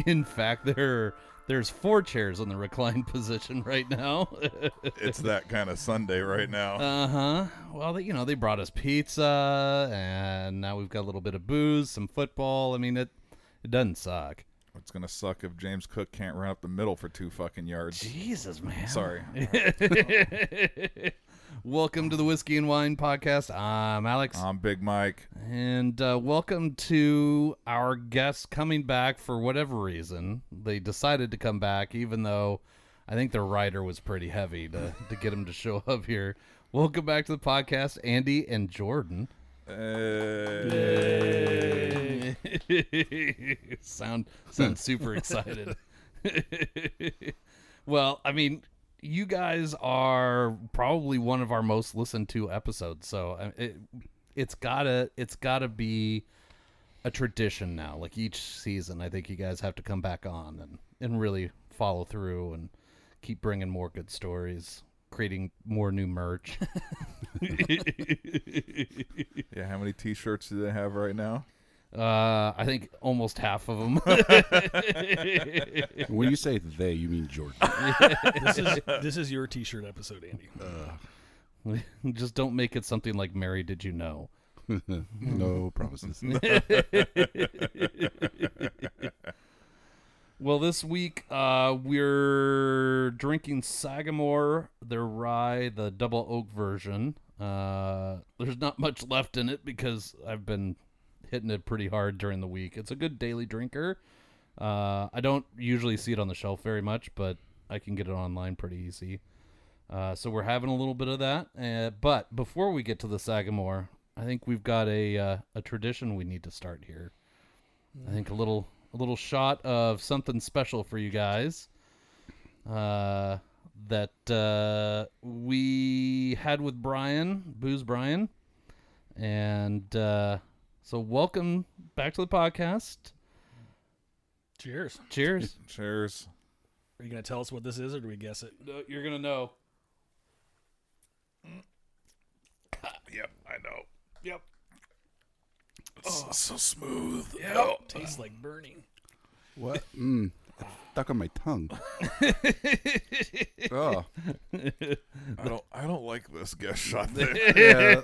In fact, there's 4 chairs in the reclined position right now. It's that kind of Sunday right now. Well, they brought us pizza, and now we've got a little bit of booze, some football. I mean, it doesn't suck. It's going to suck if James Cook can't run up the middle for 2 fucking yards. Jesus, man. Sorry. Welcome to the Whiskey and Wine Podcast. I'm Alex. I'm Big Mike. And welcome to our guests coming back for whatever reason. They decided to come back, even though I think their rider was pretty heavy to get them to show up here. Welcome back to the podcast, Andy and Jordan. Sound super excited. Well, I mean, you guys are probably one of our most listened to episodes, so it's gotta be a tradition now. Like each season, I think you guys have to come back on and really follow through and keep bringing more good stories, creating more new merch. Yeah, how many T-shirts do they have right now? I think almost half of them. When you say they, you mean Jordan. This is your T-shirt episode, Andy. Just don't make it something like Mary Did You Know? No promises. Well, this week we're drinking Sagamore, their rye, the double oak version. There's not much left in it because I've been hitting it pretty hard during the week. It's a good daily drinker. I don't usually see it on the shelf very much, but I can get it online pretty easy. So we're having a little bit of that. But before we get to the Sagamore, I think we've got a tradition we need to start here. I think a little shot of something special for you guys that we had with Booze Brian. And so welcome back to the podcast. Cheers. Cheers. Cheers. Are you going to tell us what this is, or do we guess it? No, you're going to know. Yep, I know. Yep. Oh, so smooth. Yeah. Tastes like burning. What? Stuck on my tongue. Oh. I don't like this guest shot thing. Yeah.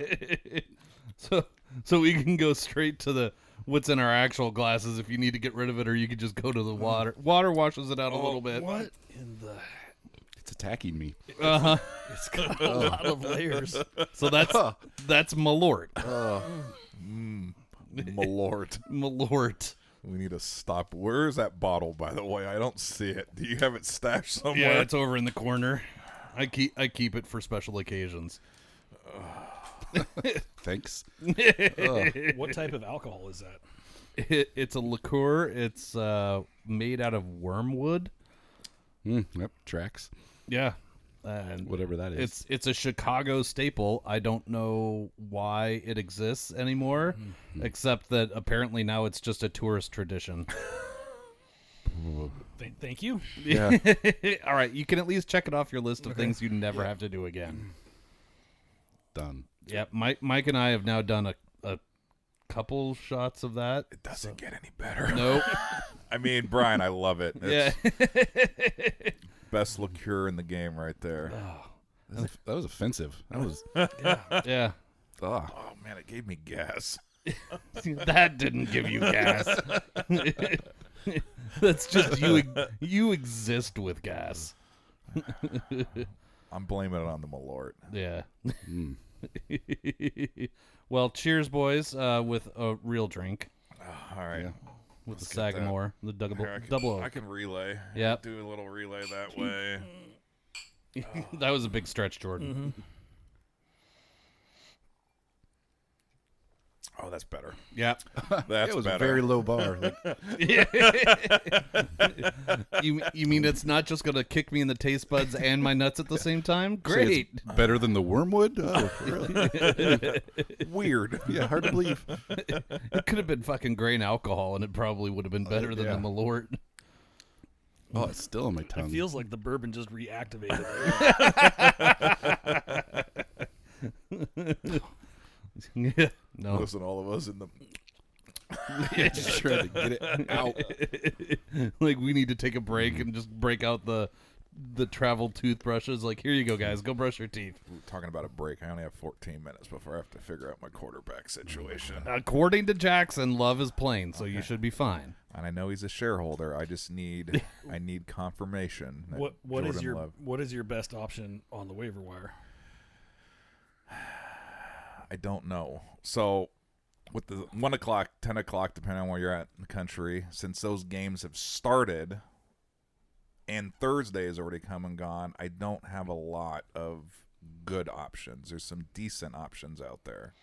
So we can go straight to what's in our actual glasses if you need to get rid of it, or you could just go to the water. Water washes it out a little bit. What in the... It's attacking me. It's got a lot of layers. So that's Malort. Malort. Malort. We need to stop. Where is that bottle, by the way? I don't see it. Do you have it stashed somewhere? Yeah, it's over in the corner. I keep it for special occasions. Thanks. What type of alcohol is that? It's a liqueur. It's made out of wormwood. Yep, tracks. Yeah. And whatever that is. It's a Chicago staple. I don't know why it exists anymore, except that apparently now it's just a tourist tradition. Thank you. Yeah. All right, you can at least check it off your list of things you never have to do again. Done. Yeah, Mike and I have now done a couple shots of that. It doesn't get any better. Nope. I mean, Brian, I love it. It's Yeah. best liqueur in the game right there. That was offensive. That was. Yeah. Oh. Oh, man, it gave me gas. That didn't give you gas. That's just you exist with gas. I'm blaming it on the Malort. Yeah. Well, cheers, boys, with a real drink. All right. Yeah. With Let's the get Sagamore, the double I oak. can relay. Yep. Do a little relay that way. That was a big stretch, Jordan. Oh, that's better. Yeah. That's It was better. a very low bar. Like, You mean it's not just going to kick me in the taste buds and my nuts at the same time? Great. it's better than the wormwood? Oh, really? Weird. Yeah, hard to believe. It could have been fucking grain alcohol, and it probably would have been better than yeah. the Malort. Oh, it's still on my tongue. It feels like the bourbon just reactivated. Yeah. No. Listen, all of us in the Just trying to get it out. Like we need to take a break and just break out the travel toothbrushes. Like, here you go, guys. Go brush your teeth. We're talking about a break. I only have 14 minutes before I have to figure out my quarterback situation. According to Jackson, Love is playing, so you should be fine. And I know he's a shareholder. I just need confirmation. That What is Jordan your Love. what is your best option on the waiver wire? I don't know. So with the 1 o'clock, 10 o'clock, depending on where you're at in the country, since those games have started and Thursday has already come and gone, I don't have a lot of good options. There's some decent options out there.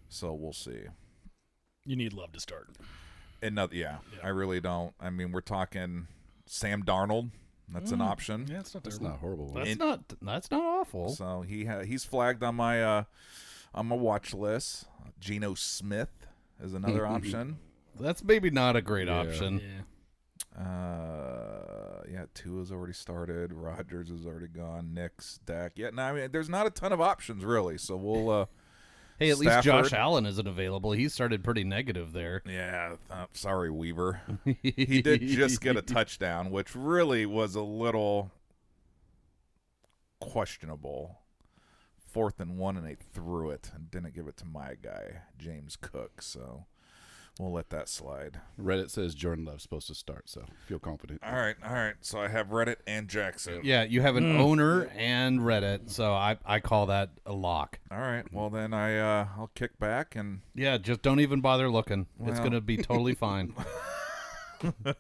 So we'll see. You need Love to start. Yeah, I really don't. I mean, we're talking Sam Darnold. That's an option. Yeah, it's not That's terrible. not horrible. That's not awful. So he's flagged on my watch list. Geno Smith is another option. That's maybe not a great Yeah. option. Yeah. Tua's already started. Rodgers is already gone. Nick's, Dak. Yeah, no, I mean, there's not a ton of options really. So we'll. Hey, at least Josh Stafford. Allen isn't available. He started pretty negative there. Yeah, sorry, Weaver. He did just get a touchdown, which really was a little questionable. 4th and 1, and they threw it and didn't give it to my guy, James Cook. So we'll let that slide. Reddit says Jordan Love's supposed to start, so feel confident. All right. So I have Reddit and Jackson. Yeah, you have an owner and Reddit, so I call that a lock. All right. Well, then I'll kick back and Yeah, just don't even bother looking. It's Well. going to be totally fine. gotta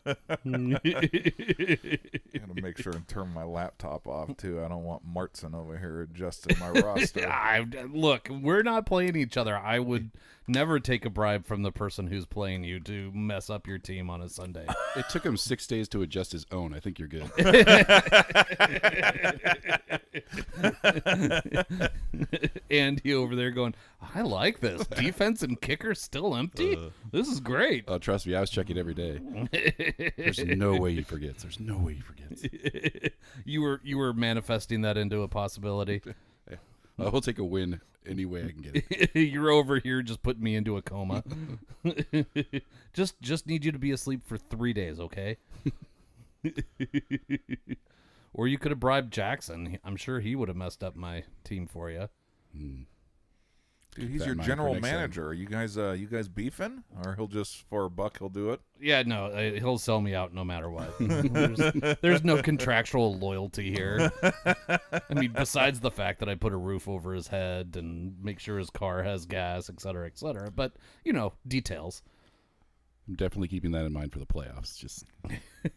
make sure and turn my laptop off too. I don't want Martson over here adjusting my roster. Look, we're not playing each other. I would never take a bribe from the person who's playing you to mess up your team on a Sunday. It took him 6 days to adjust his own. I think you're good. Andy over there going, I like this. Defense and kicker still empty? This is great. Oh, trust me, I was checking every day. There's no way he forgets. There's no way he forgets. You were manifesting that into a possibility. I will take a win any way I can get it. You're over here just putting me into a coma. just need you to be asleep for 3 days, okay? Or you could have bribed Jackson. I'm sure he would have messed up my team for you. Dude, he's That your mind general for next time. manager. Are you guys beefing, or he'll just for a buck he'll do it? Yeah, no, he'll sell me out no matter what. There's no contractual loyalty here. I mean, besides the fact that I put a roof over his head and make sure his car has gas, et cetera, et cetera. But, details. I'm definitely keeping that in mind for the playoffs. Just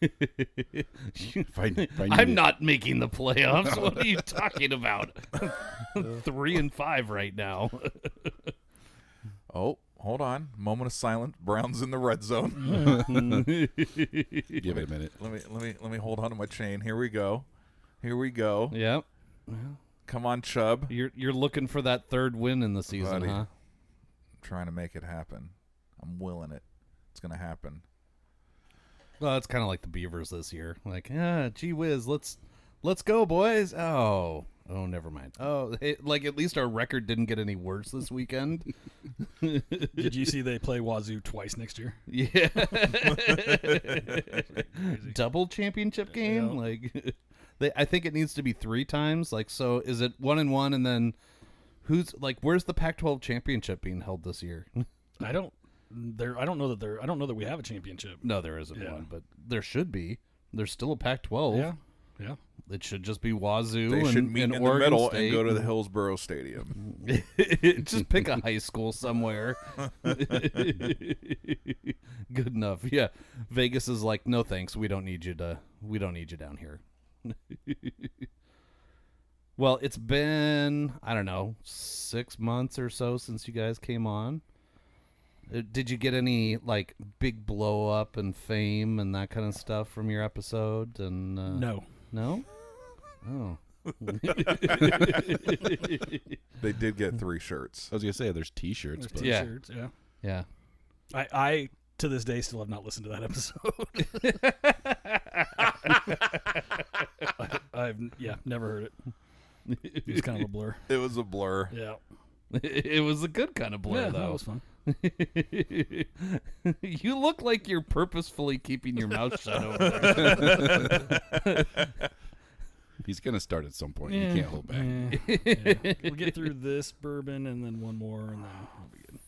if I need I'm it. not making the playoffs. What are you talking about? 3-5 right now. Oh, hold on. Moment of silence. Brown's in the red zone. Give it a minute. let me hold on to my chain. Here we go. Yep. Come on, Chubb. You're looking for that third win in the season, Buddy. huh? I'm trying to make it happen. I'm willing it. It's gonna happen. Well, it's kind of like the Beavers this year. Like, gee whiz, let's go, boys. Oh, never mind. Oh, hey, like at least our record didn't get any worse this weekend. Did you see they play Wazoo twice next year? Yeah. Double championship game? Yeah. Like I think it needs to be 3 times. Like, so is it 1-1 and then where's the Pac-12 championship being held this year? I don't know that we have a championship. No, there isn't Yeah. one, but there should be. There's still a Pac-12. Yeah. It should just be Wazoo They and, should meet and in the Oregon middle State. and go to the Hillsborough Stadium. Just pick a high school somewhere. Good enough. Yeah. Vegas is like, no thanks. We don't need you down here. Well, it's been, I don't know, 6 months or so since you guys came on. Did you get any like big blow up and fame and that kind of stuff from your episode? And No. no? Oh. They did get 3 shirts. I was gonna say there's T-shirts, There's but Yeah. T-shirts, yeah. Yeah. I to this day still have not listened to that episode. I've never heard it. It was kind of a blur. It was a blur. Yeah. It was a good kind of blur, Yeah, though. that was fun. You look like you're purposefully keeping your mouth shut over there. He's gonna start at some point. You can't hold back. Yeah. We'll get through this bourbon and then one more, and then we'll be good.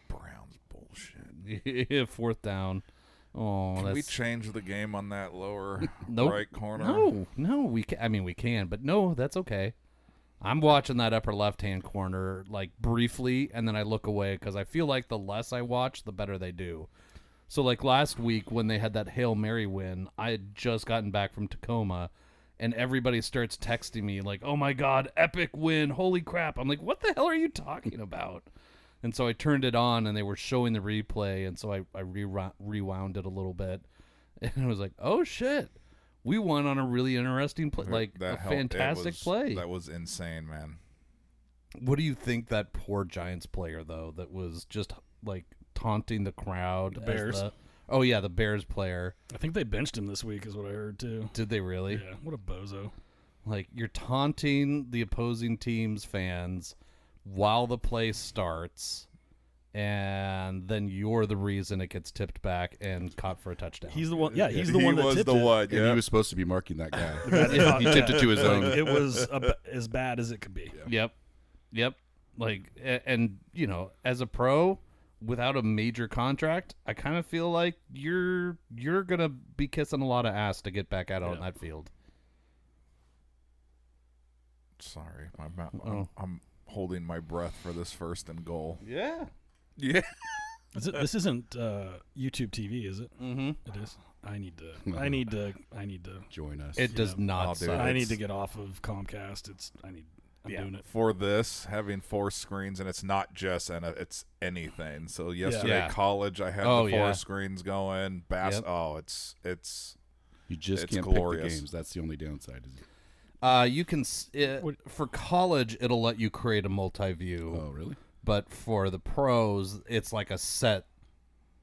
Brown's bullshit. Yeah, fourth down. Oh, Can we change the game on that lower Nope. right corner? No, we can. I mean, we can, but no, that's okay. I'm watching that upper left-hand corner like briefly, and then I look away because I feel like the less I watch, the better they do. So, like last week when they had that Hail Mary win, I had just gotten back from Tacoma, and everybody starts texting me like, "Oh my God, epic win! Holy crap!" I'm like, "What the hell are you talking about?" And so I turned it on, and they were showing the replay, and so I rewound it a little bit, and I was like, "Oh shit, we won on a really interesting play, like a fantastic play." That was insane, man. What do you think that poor Giants player though, that was just like taunting the crowd? The Bears. Oh yeah, the Bears player. I think they benched him this week, is what I heard too. Did they really? Yeah, what a bozo. Like, you're taunting the opposing team's fans while the play starts, and then you're the reason it gets tipped back and caught for a touchdown. He's the one. Yeah, he's the one that tipped it. And he was supposed to be marking that guy. Yeah. He tipped it to his own. It was as bad as it could be. Yep. Like, and you know, as a pro without a major contract, I kind of feel like you're gonna be kissing a lot of ass to get back out on that field. Sorry, I'm holding my breath for this first and goal. Yeah. This isn't YouTube TV, is it? Mm-hmm. It is. I need to Join us. It does not. I'll do suck. it. I need to get off of Comcast. I'm doing it. For this, having 4 screens, and it's not just it's anything. So yesterday, Yeah. college, I had the 4 screens going. Yep. Oh, it's You just it's can't glorious. pick the games. That's the only downside. Is it? You can for college, it'll let you create a multi-view. Oh, really? But for the pros, it's like a set.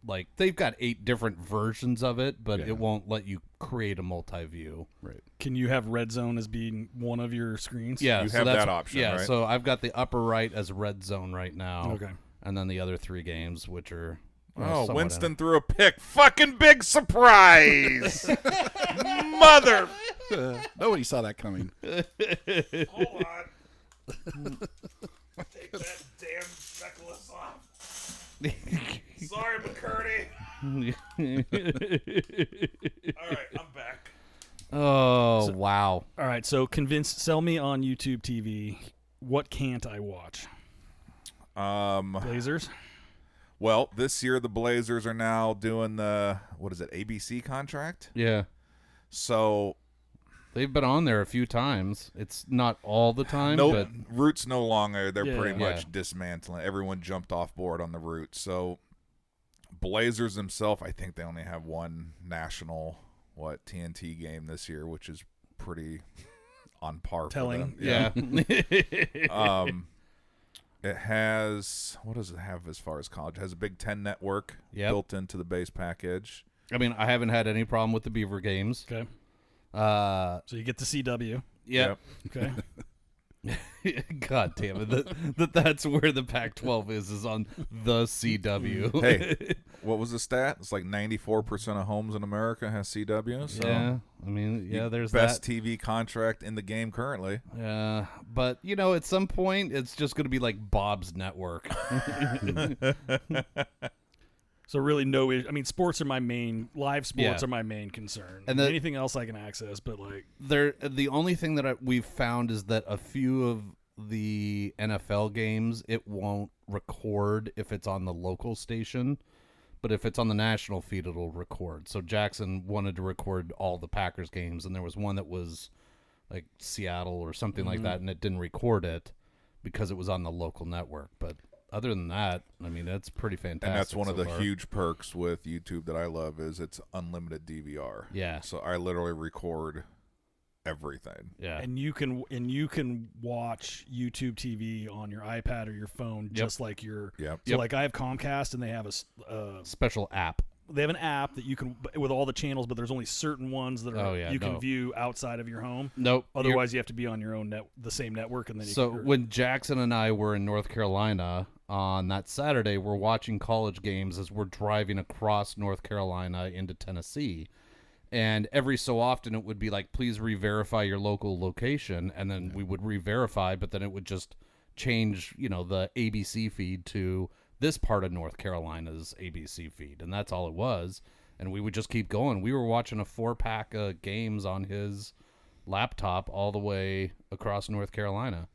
Like, they've got 8 different versions of it, but it won't let you create a multi-view. Right. Can you have Red Zone as being one of your screens? Yeah, You so have that's- that option, Yeah, right? so I've got the upper right as red zone right now. Okay. And then the other 3 games, which are Oh, Winston threw a pick. Fucking big surprise. Mother. Nobody saw that coming. Hold on. Take that damn necklace off. Sorry, McCurdy. All right, I'm back. Oh, wow. All right. So sell me on YouTube TV. What can't I watch? Blazers. Well, this year the Blazers are now doing the ABC contract. Yeah. So They've been on there a few times. It's not all the time, but Roots no longer. They're Yeah. pretty much dismantling. Everyone jumped off board on the Roots. So Blazers themselves, I think they only have one national TNT game this year, which is pretty on par Telling. for them. yeah. It has, what does it have as far as college? It has a Big Ten network built into the base package. I mean, I haven't had any problem with the Beaver games. Okay. So you get the CW. yeah. Okay. God damn it. That's where the Pac-12 is on the CW. Hey, what was the stat? It's like 94% of homes in America has CW. So yeah. I mean, yeah, there's best that. TV contract in the game currently. Yeah. But, you know, at some point, it's just going to be like Bob's Network. So really sports are my main, live sports are my main concern. And anything else I can access, but like the only thing that we've found is that a few of the NFL games, it won't record if it's on the local station, but if it's on the national feed, it'll record. So Jackson wanted to record all the Packers games, and there was one that was like Seattle or something like that, and it didn't record it because it was on the local network. But other than that, I mean, that's pretty fantastic. And that's one of so the far. huge perks with YouTube that I love is it's unlimited DVR. Yeah. So I literally record everything. Yeah. and you can watch YouTube TV on your iPad or your phone just like your Yep. So like I have Comcast and they have a Special app. they have an app that you can with all the channels, but there's only certain ones that are you can view outside of your home. Nope. Otherwise, you have to be on your own the same network, and then So when Jackson and I were in North Carolina, on that Saturday, we're watching college games as we're driving across North Carolina into Tennessee. And every so often it would be like, please re-verify your local location. And then we would re-verify, but then it would just change, the ABC feed to this part of North Carolina's ABC feed. And that's all it was. And we would just keep going. We were watching a 4-pack of games on his laptop all the way across North Carolina.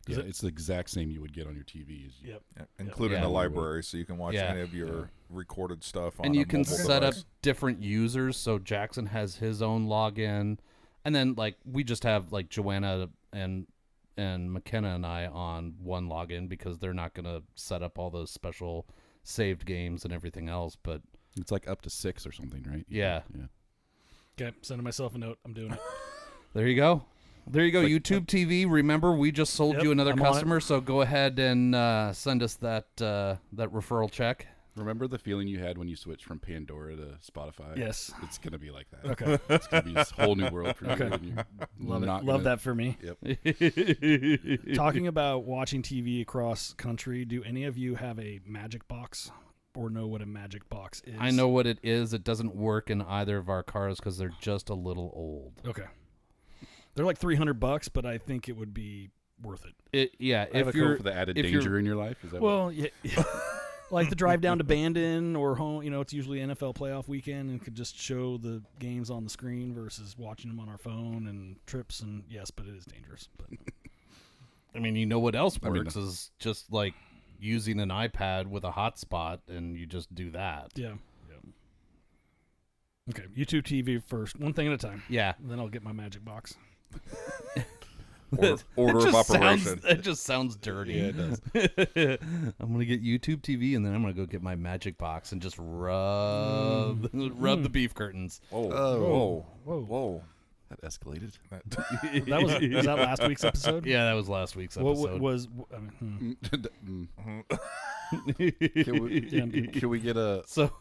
Yeah, it's the exact same you would get on your TV. Yeah, including the library, so you can watch any of your recorded stuff on and a you can mobile set up device. different users. So Jackson has his own login, and then like we just have like Joanna and McKenna and I on one login because they're not going to set up all those special saved games and everything else. But it's like up to 6 or something, right? Yeah. Okay, sending myself a note. I'm doing it. There you go. There you go. Like, YouTube TV. Remember, we just sold you another I'm on it. customer, so go ahead and send us that referral check. Remember the feeling you had when you switched from Pandora to Spotify? Yes. It's going to be like that. Okay. It's going to be this whole new world for you. Okay. And you're Love it. not Love gonna- that for me. Yep. Talking about watching TV across country, do any of you have a magic box or know what a magic box is? I know what it is. It doesn't work in either of our cars because they're just a little old. Okay. They're like $300, but I think it would be worth it. I have a code for the added danger in your life. Is that Well, yeah. Like the drive down to Bandon or home, it's usually NFL playoff weekend and could just show the games on the screen versus watching them on our phone and trips. And yes, but it is dangerous. But I mean, what else I mean, works is just like using an iPad with a hotspot, and you just do that. yeah. Okay, YouTube TV first, one thing at a time. Yeah. Then I'll get my magic box. Order of operation. It just sounds dirty. Yeah, it does. I'm gonna get YouTube TV, and then I'm gonna go get my magic box and just rub the beef curtains. Whoa. Whoa. That escalated. That was that last week's episode? Yeah, that was last week's episode. What was Can we get a So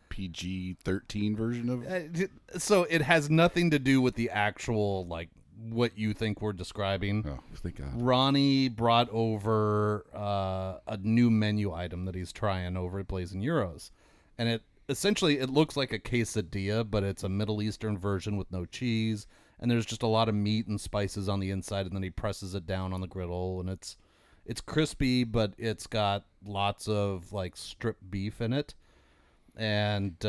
PG-13 version of? so it has nothing to do with the actual like what you think we're describing. Oh, thank God. Ronnie brought over a new menu item that he's trying over at Blazing Euros, and it looks like a quesadilla, but it's a Middle Eastern version with no cheese, and there's just a lot of meat and spices on the inside, and then he presses it down on the griddle, and it's crispy, but it's got lots of like strip beef in it. And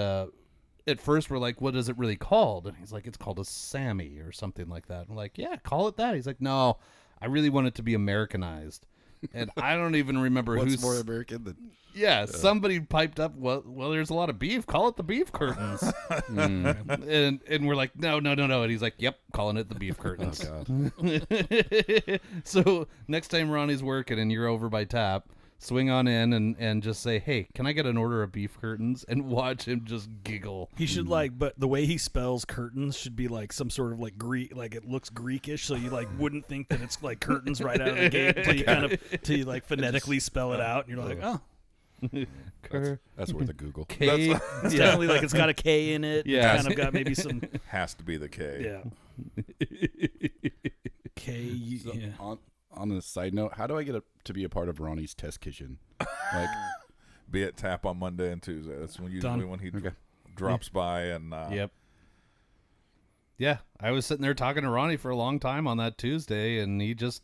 at first we're like, what is it really called? And he's like, it's called a Sammy or something like that. I'm like, yeah, call it that. He's like, no, I really want it to be Americanized. And I don't even remember What's who's more American than? Yeah, somebody piped up. Well, there's a lot of beef. Call it the beef curtains. And we're like, no. And he's like, yep, calling it the beef curtains. Oh God. So next time Ronnie's working and you're over by Tap, swing on in and just say, hey, can I get an order of beef curtains? And watch him just giggle. He should but the way he spells curtains should be like some sort of like Greek, like it looks Greekish, so you like wouldn't think that it's like curtains right out of the gate until you like phonetically spell it out, and you're like, oh. That's worth a Google. K. It's definitely like it's got a K in it. Yeah. It's kind of got maybe some. Has to be the K. Yeah. K. So, Yeah. on a side note, how do I get to be a part of Ronnie's test kitchen? Like, Be at Tap on Monday and Tuesday. That's when usually Done. when he Okay. drops by and Yep. Yeah, I was sitting there talking to Ronnie for a long time on that Tuesday, and he just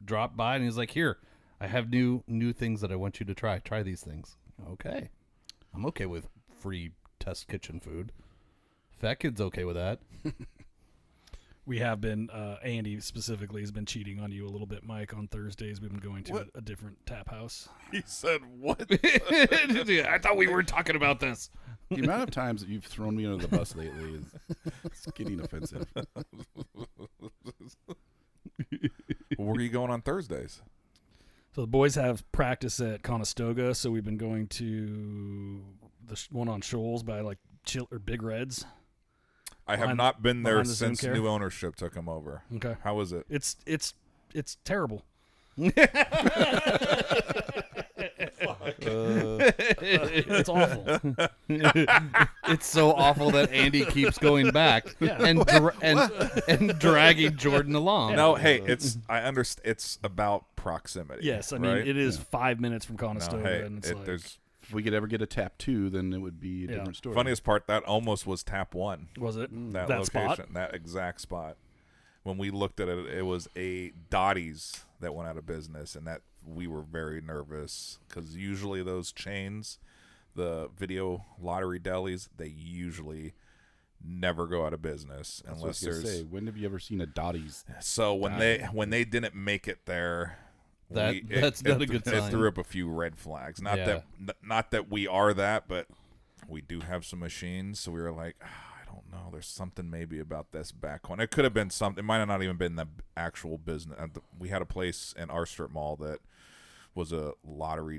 dropped by and he's like, "Here, I have new things that I want you to try. Try these things." Okay, I'm okay with free test kitchen food. Fat Kid's okay with that. We have been, Andy specifically has been cheating on you a little bit, Mike. On Thursdays, we've been going to a different tap house. he said, "What?" I thought we were talking about this. the amount of times that you've thrown me under the bus lately is it's getting offensive. Where are you going on Thursdays? So the boys have practice at Conestoga, so we've been going to the one on Shoals by like Big Reds. I have Behind- not been there behind the Zoom since care? new ownership took him over. Okay, How is it? it's terrible. It's awful. It's so awful that Andy keeps going back and dragging Jordan along. No, hey, I understand. It's about proximity. Yes, I mean right? it is 5 minutes from Conestoga, No, hey, and it's like there's If we could ever get a tap 2, then it would be a different story. funniest part. That almost was tap 1. was it That that location, spot? that exact spot. When we looked at it, it was a Dottie's that went out of business, and that we were very nervous because usually those chains, the video lottery delis, they usually never go out of business That's what I unless was gonna there's. say, when have you ever seen a Dottie's? So when they didn't make it there, That's not a good It sign. threw up a few red flags. Not that we are that, but we do have some machines. So we were like, I don't know. There's something maybe about this back one. It could have been something. It might have not even been the actual business. We had a place in our strip mall that was a lottery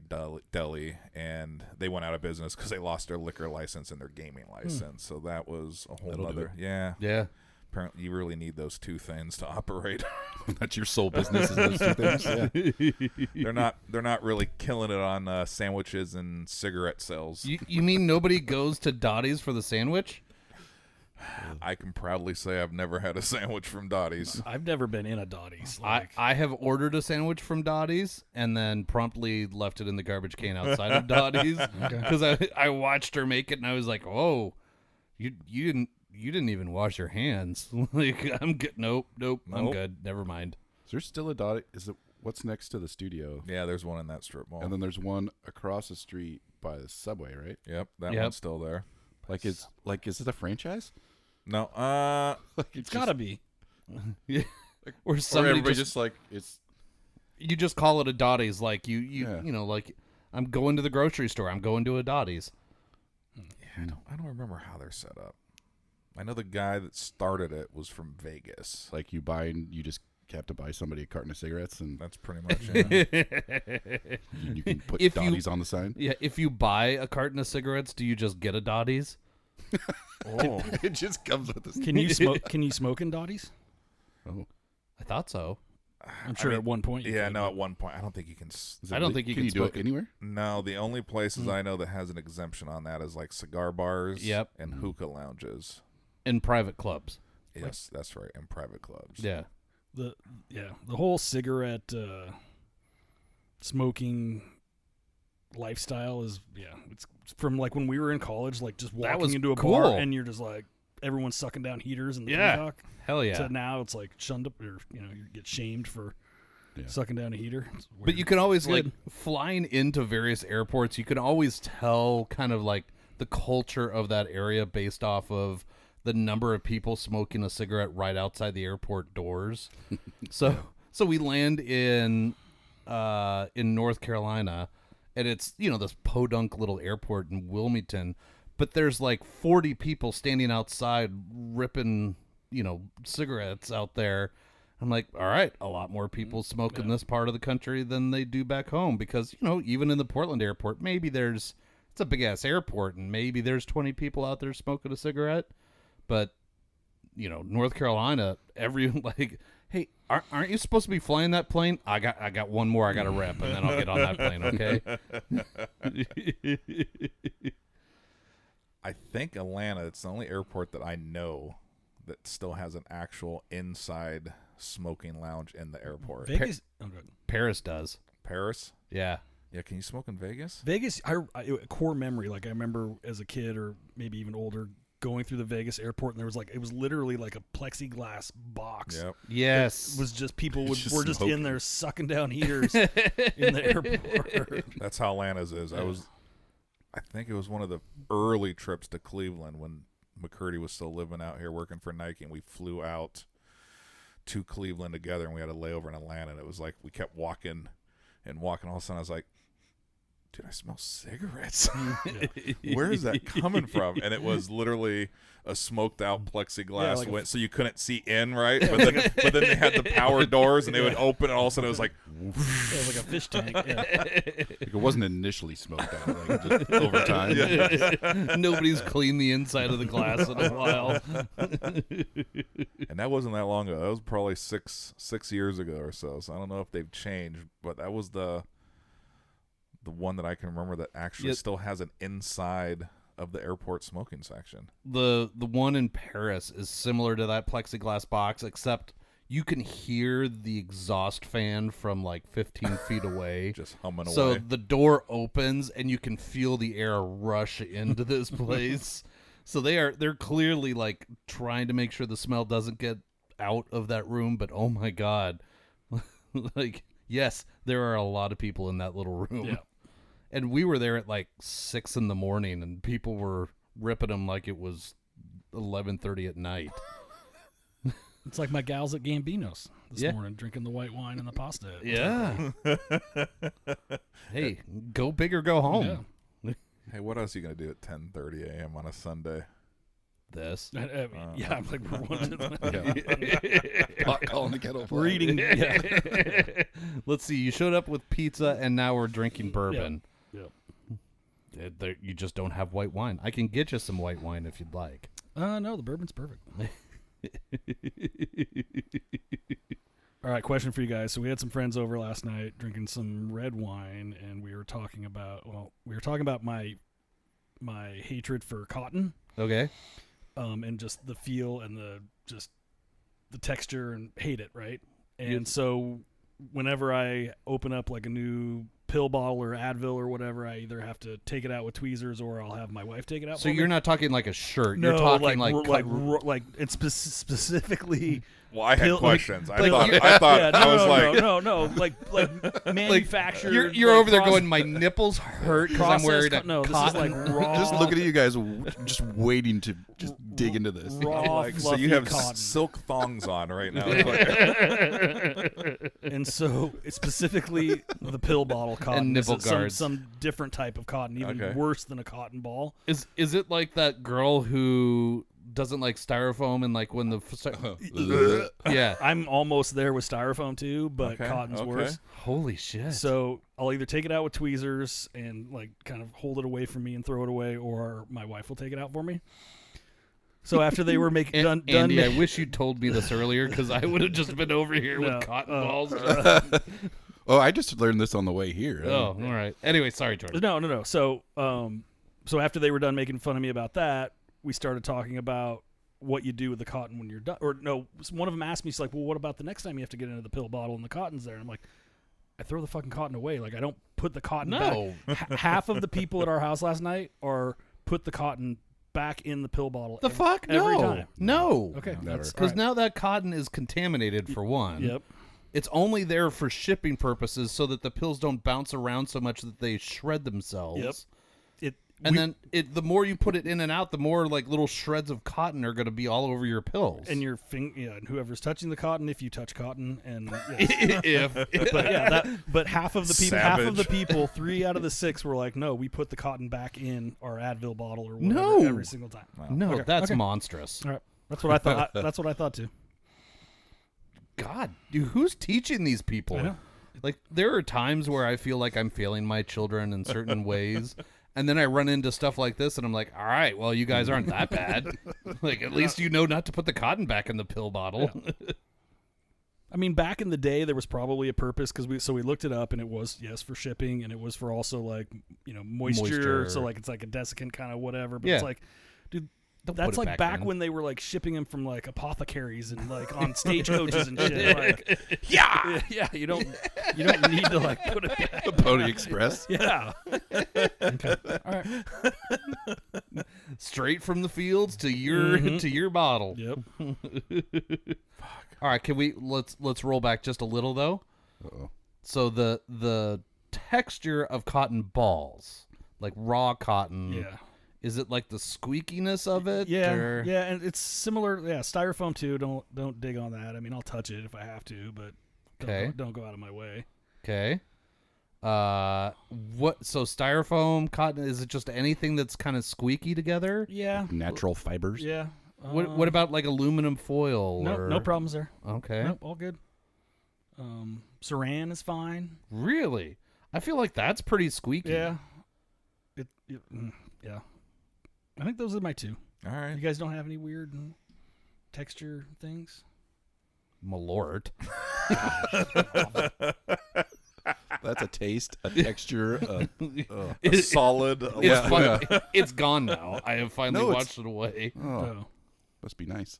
deli, and they went out of business because they lost their liquor license and their gaming license. So that was a whole That'll do other. Yeah. Apparently, you really need those two things to operate. That's your sole business is those two things. Yeah. They're not really killing it on sandwiches and cigarette sales. You mean nobody goes to Dottie's for the sandwich? I can proudly say I've never had a sandwich from Dottie's. I've never been in a Dottie's. I have ordered a sandwich from Dottie's and then promptly left it in the garbage can outside of Dottie's because I watched her make it and I was like, "Whoa, you didn't even wash your hands." Like I'm good. Nope, I'm good. Never mind. Is there still a Dottie? Is it what's next to the studio? Yeah, there's one in that strip mall. And then there's one across the street by the subway, right? Yep, that Yep. one's still there. Is it a franchise? No, it's gotta be. Or Or somebody everybody just like it's you just call it a Dottie's. Like you Yeah. you know like I'm going to the grocery store. I'm going to a Dottie's. I don't remember how they're set up. I know the guy that started it was from Vegas. like you just have to buy somebody a carton of cigarettes and That's pretty much it. you can put If you- Dottie's on the sign. Yeah, if you buy a carton of cigarettes, do you just get a Dottie's? Oh, It just comes with this. Can you smoke? Can you smoke in Dottie's? Oh, I thought so. I'm sure mean, at one point. You yeah, could, no. but- At one point, I don't think you can. I don't think you can do smoke it anywhere. No, the only places I know that has an exemption on that is like cigar bars. Yep. And hookah lounges. In private clubs. Yes, that's right. And private clubs. Yeah. the whole cigarette smoking lifestyle is it's from like when we were in college, like just That walking was into a cool. bar and you're just like everyone's sucking down heaters and the Yeah. peacock. Hell yeah. So now it's like shunned up, or you get shamed for sucking down a heater. It's But weird. you can always, Good. like, flying into various airports, you can always tell kind of like the culture of that area based off of the number of people smoking a cigarette right outside the airport doors. So we land in North Carolina, and it's, this podunk little airport in Wilmington, but there's like 40 people standing outside ripping, cigarettes out there. I'm like, all right, a lot more people smoke in this part of the country than they do back home because, even in the Portland airport, maybe it's a big ass airport and maybe there's 20 people out there smoking a cigarette. But, North Carolina, hey, aren't you supposed to be flying that plane? I got one more I got to rep and then I'll get on that plane, okay? I think Atlanta, it's the only airport that I know that still has an actual inside smoking lounge in the airport. Vegas. Oh, good. Paris does. Paris? Yeah. Yeah, can you smoke in Vegas? Vegas, I core memory, like I remember as a kid or maybe even older going through the Vegas airport, and there was it was literally like a plexiglass box. Yep. Yes. It was just people were Just just smoking. in there sucking down heaters in the airport. That's how Atlanta's is. I think it was one of the early trips to Cleveland when McCurdy was still living out here working for Nike, and we flew out to Cleveland together, and we had a layover in Atlanta, and it was like we kept walking and walking. All of a sudden, I was like, dude, I smell cigarettes. Where is that coming from? And it was literally a smoked out plexiglass like so you couldn't see in, right? But then they had the power doors, and they would open, and all of a sudden it was like, It was like a fish tank. Yeah. Like it wasn't initially smoked out, like just over time. Nobody's cleaned the inside of the glass in a while. and that wasn't that long ago. That was probably six years ago or so. So I don't know if they've changed, but that was the the one that I can remember that actually still has an inside of the airport smoking section. The one in Paris is similar to that plexiglass box, except you can hear the exhaust fan from like 15 feet away. Just humming So away. the door opens and you can feel the air rush into this place. So they're clearly like trying to make sure the smell doesn't get out of that room, but oh my God. Like, yes, there are a lot of people in that little room. Yeah. And we were there at like 6 a.m. and people were ripping them like it was 11:30 at night. It's like my gals at Gambino's this Yeah. morning, drinking the white wine and the pasta. Yeah. Hey, go big or go home. Yeah. Hey, what else are you going to do at 10:30 a.m. on a Sunday? This. I mean, yeah, I'm like, we're one Pot calling the kettle black. We're eating. Yeah. Let's see. You showed up with pizza, and now we're drinking bourbon. Yep. You just don't have white wine. I can get you some white wine if you'd like. No, the bourbon's perfect. All right, question for you guys. So we had some friends over last night drinking some red wine, and we were talking about my hatred for cotton, Okay. and just the feel and the texture, and hate it, right? And so whenever I open up like a new pill bottle or Advil or whatever, I either have to take it out with tweezers or I'll have my wife take it out. So for you're me. not talking like a shirt. No, You're talking like like it's specifically. Well, I had Pill- questions. like I thought yeah, I was like, no, like manufactured. You're like over there process- going, my nipples hurt because I'm processed wearing a no, this is cotton. like raw. Just looking at you guys, just waiting to just dig into this. Raw, like so fluffy you have cotton. silk thongs on right now. It's like- And so it's specifically the pill bottle cotton. nipple This is guards. some different type of cotton, even Okay. worse than a cotton ball. Is it like that girl who doesn't like styrofoam and like when the yeah. I'm almost there with styrofoam too, but Okay, cotton's okay. worse. Holy shit. So I'll either take it out with tweezers and like kind of hold it away from me and throw it away, or my wife will take it out for me. So after they were making done, Andy, I wish you told me this earlier because I would have just been over here No, with cotton balls. Oh, I just learned this on the way here. Oh, all right. Anyway, sorry, Jordan. No. So after they were done making fun of me about that, we started talking about what you do with the cotton when you're done. Or no, one of them asked me, she's like, well, what about the next time you have to get into the pill bottle and the cotton's there? And I'm like, I throw the fucking cotton away. Like, I don't put the cotton No. back. Half of the people at our house last night are put the cotton back in the pill bottle. The fuck? every No. time. No. Okay. Never. that's- Because all right. now that cotton is contaminated for one. Yep. It's only there for shipping purposes so that the pills don't bounce around so much that they shred themselves. Yep. And then the more you put it in and out, the more like little shreds of cotton are going to be all over your pills. And your and whoever's touching the cotton, if you touch cotton, and yes. if But yeah, but half of the Savage. people, 3 out of the 6 were like, no, we put the cotton back in our Advil bottle or whatever No. every single time. no, Okay, that's okay. monstrous. All right, that's what I thought. That's what I thought too. God, dude, who's teaching these people? I know. Like, there are times where I feel like I'm failing my children in certain ways, and then I run into stuff like this, and I'm like, all right, well, you guys aren't that bad. Like, at least you know not to put the cotton back in the pill bottle. I mean, back in the day, there was probably a purpose because we looked it up, and it was for shipping, and it was for also like moisture. So like it's like a desiccant kind of whatever. But Yeah. it's like, dude. Don't That's put it like back back in. when they were like shipping them from like apothecaries and like on stagecoaches and shit. Like, yeah, you don't need to like put it back. The Pony Express. Yeah. Okay. All right. Straight from the fields to your to your bottle. Yep. All right, can we let's roll back just a little though. Uh-oh. So the texture of cotton balls, like raw cotton. Yeah. Is it like the squeakiness of it? Yeah. or- Yeah, and it's similar. Yeah, styrofoam too. Don't dig on that. I mean, I'll touch it if I have to, but Okay. don't go out of my way. Okay. What? So styrofoam, cotton? Is it just anything that's kind of squeaky together? Yeah. Natural fibers. Yeah. What about like aluminum foil? No, or... no problems there. Okay. Nope, all good. Saran is fine. Really? I feel like that's pretty squeaky. Yeah. Yeah. I think those are my 2. all right. You guys don't have any weird texture things? Malort. That's a taste, a texture. A solid. It's fun. It's gone now. I have finally washed it away. Oh, must be nice.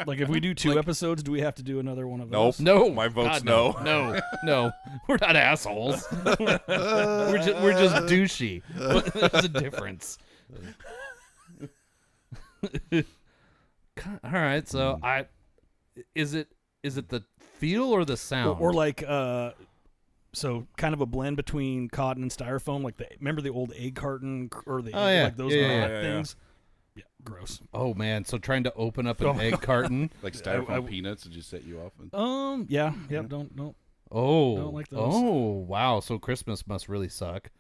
Like if we do 2 episodes, do we have to do another one of Nope. those? No, My vote's God, no. No, we're not assholes. we're just douchey. There's a difference. All right, so is it the feel or the sound? Or like so kind of a blend between cotton and styrofoam, like remember the old egg carton or the like those things. Yeah, gross. Oh man, so trying to open up an egg carton, Like styrofoam peanuts, would you set you off? Yeah, don't. Don't like those. Oh wow, so Christmas must really suck.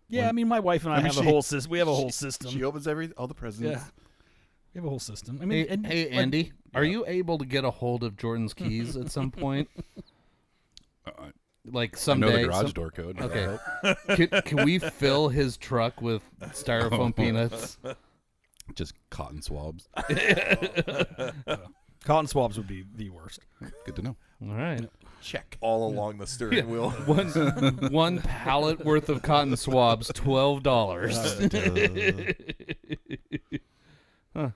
Yeah, I mean, my wife and I have a whole system. We have a whole system. She opens all the presents. Yeah, we have a whole system. I mean, Hey, Andy, are you able to get a hold of Jordan's keys at some point? Like I someday. know the garage door code. Okay. Can we fill his truck with styrofoam peanuts? Just cotton swabs. Cotton swabs would be the worst. Good to know. All right. Check. All along the steering wheel. One pallet worth of cotton swabs, $12.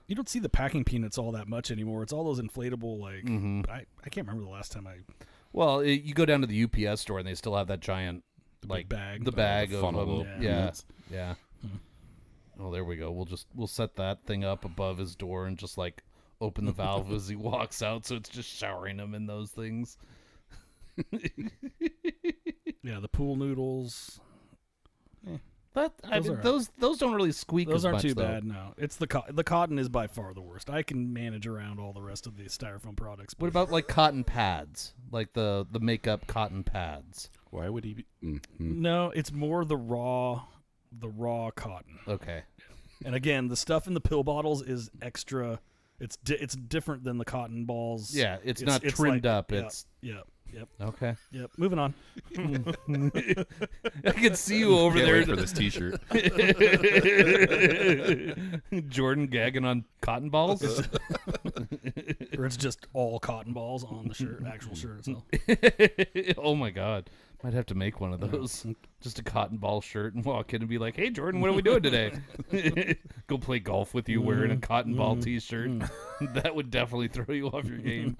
You don't see the packing peanuts all that much anymore. It's all those inflatable, like I can't remember the last time I. Well, you go down to the UPS store and they still have that giant like bag. the bag of funnel them. of Yeah. peanuts. Yeah. Oh, there we go. We'll set that thing up above his door and just like open the valve as he walks out, so it's just showering him in those things. Yeah, the pool noodles. Those don't really squeak. Those as aren't much, too though. bad. No, it's the cotton is by far the worst. I can manage around all the rest of the styrofoam products. What about like cotton pads, like the makeup cotton pads? Why would he be? No, it's more the raw cotton. Okay. And again, the stuff in the pill bottles is extra. It's different than the cotton balls. Yeah, it's not trimmed up. It's Yep. okay. Yep. Moving on. I can see you over Can't there wait for this T-shirt. Jordan gagging on cotton balls. Or it's just all cotton balls on the shirt, actual shirt itself. Oh my God. Might have to make one of those. Just a cotton ball shirt and walk in and be like, "Hey Jordan, what are we doing today?" Go play golf with you wearing a cotton ball t-shirt. That would definitely throw you off your game.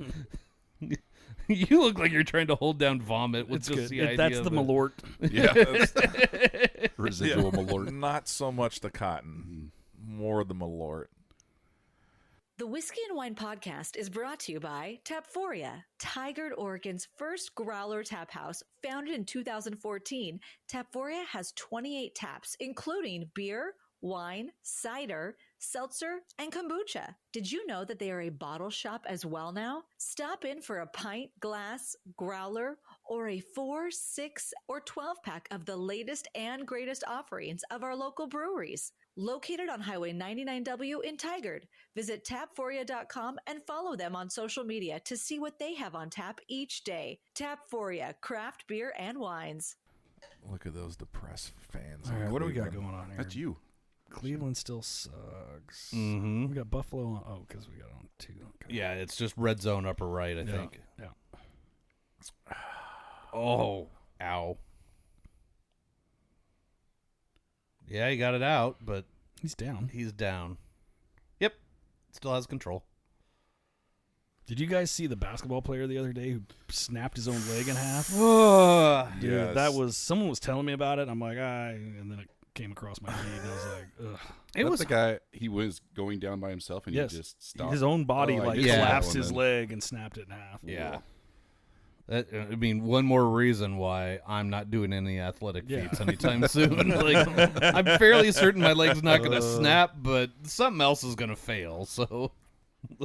You look like you're trying to hold down vomit with just the idea. That's of the it. Malort. Yeah. Residual Malort. Not so much the cotton, more the Malort. The Whiskey and Wine Podcast is brought to you by Tapforia, Tigard, Oregon's first growler tap house. Founded in 2014, Tapforia has 28 taps, including beer, wine, cider, seltzer, and kombucha. Did you know that they are a bottle shop as well now? Stop in for a pint, glass, growler, or a 4, 6, or 12-pack of the latest and greatest offerings of our local breweries. Located on Highway 99W in Tigard. Visit tapforia.com and follow them on social media to see what they have on tap each day. Tapforia, craft beer and wines. Look at those depressed fans. All in right, what do we got Cleveland. going on here? That's you. Cleveland still sucks. Mm-hmm. We got Buffalo on. Oh, because we got on 2. Okay. Yeah, it's just red zone upper right, I think. Yeah. Oh, ow. Yeah, he got it out, but He's down. he's down. Yep. Still has control. Did you guys see the basketball player the other day who snapped his own leg in half? Dude, Yes. that was someone was telling me about it. I'm like, and then it came across my feed, and I was like, ugh. That's the guy. He was going down by himself, and Yes, he just stopped. his own body Oh, I like did see that collapsed one his then. leg and snapped it in half. Yeah. I mean, one more reason why I'm not doing any athletic feats anytime soon. Like, I'm fairly certain my leg's not going to snap, but something else is going to fail. So,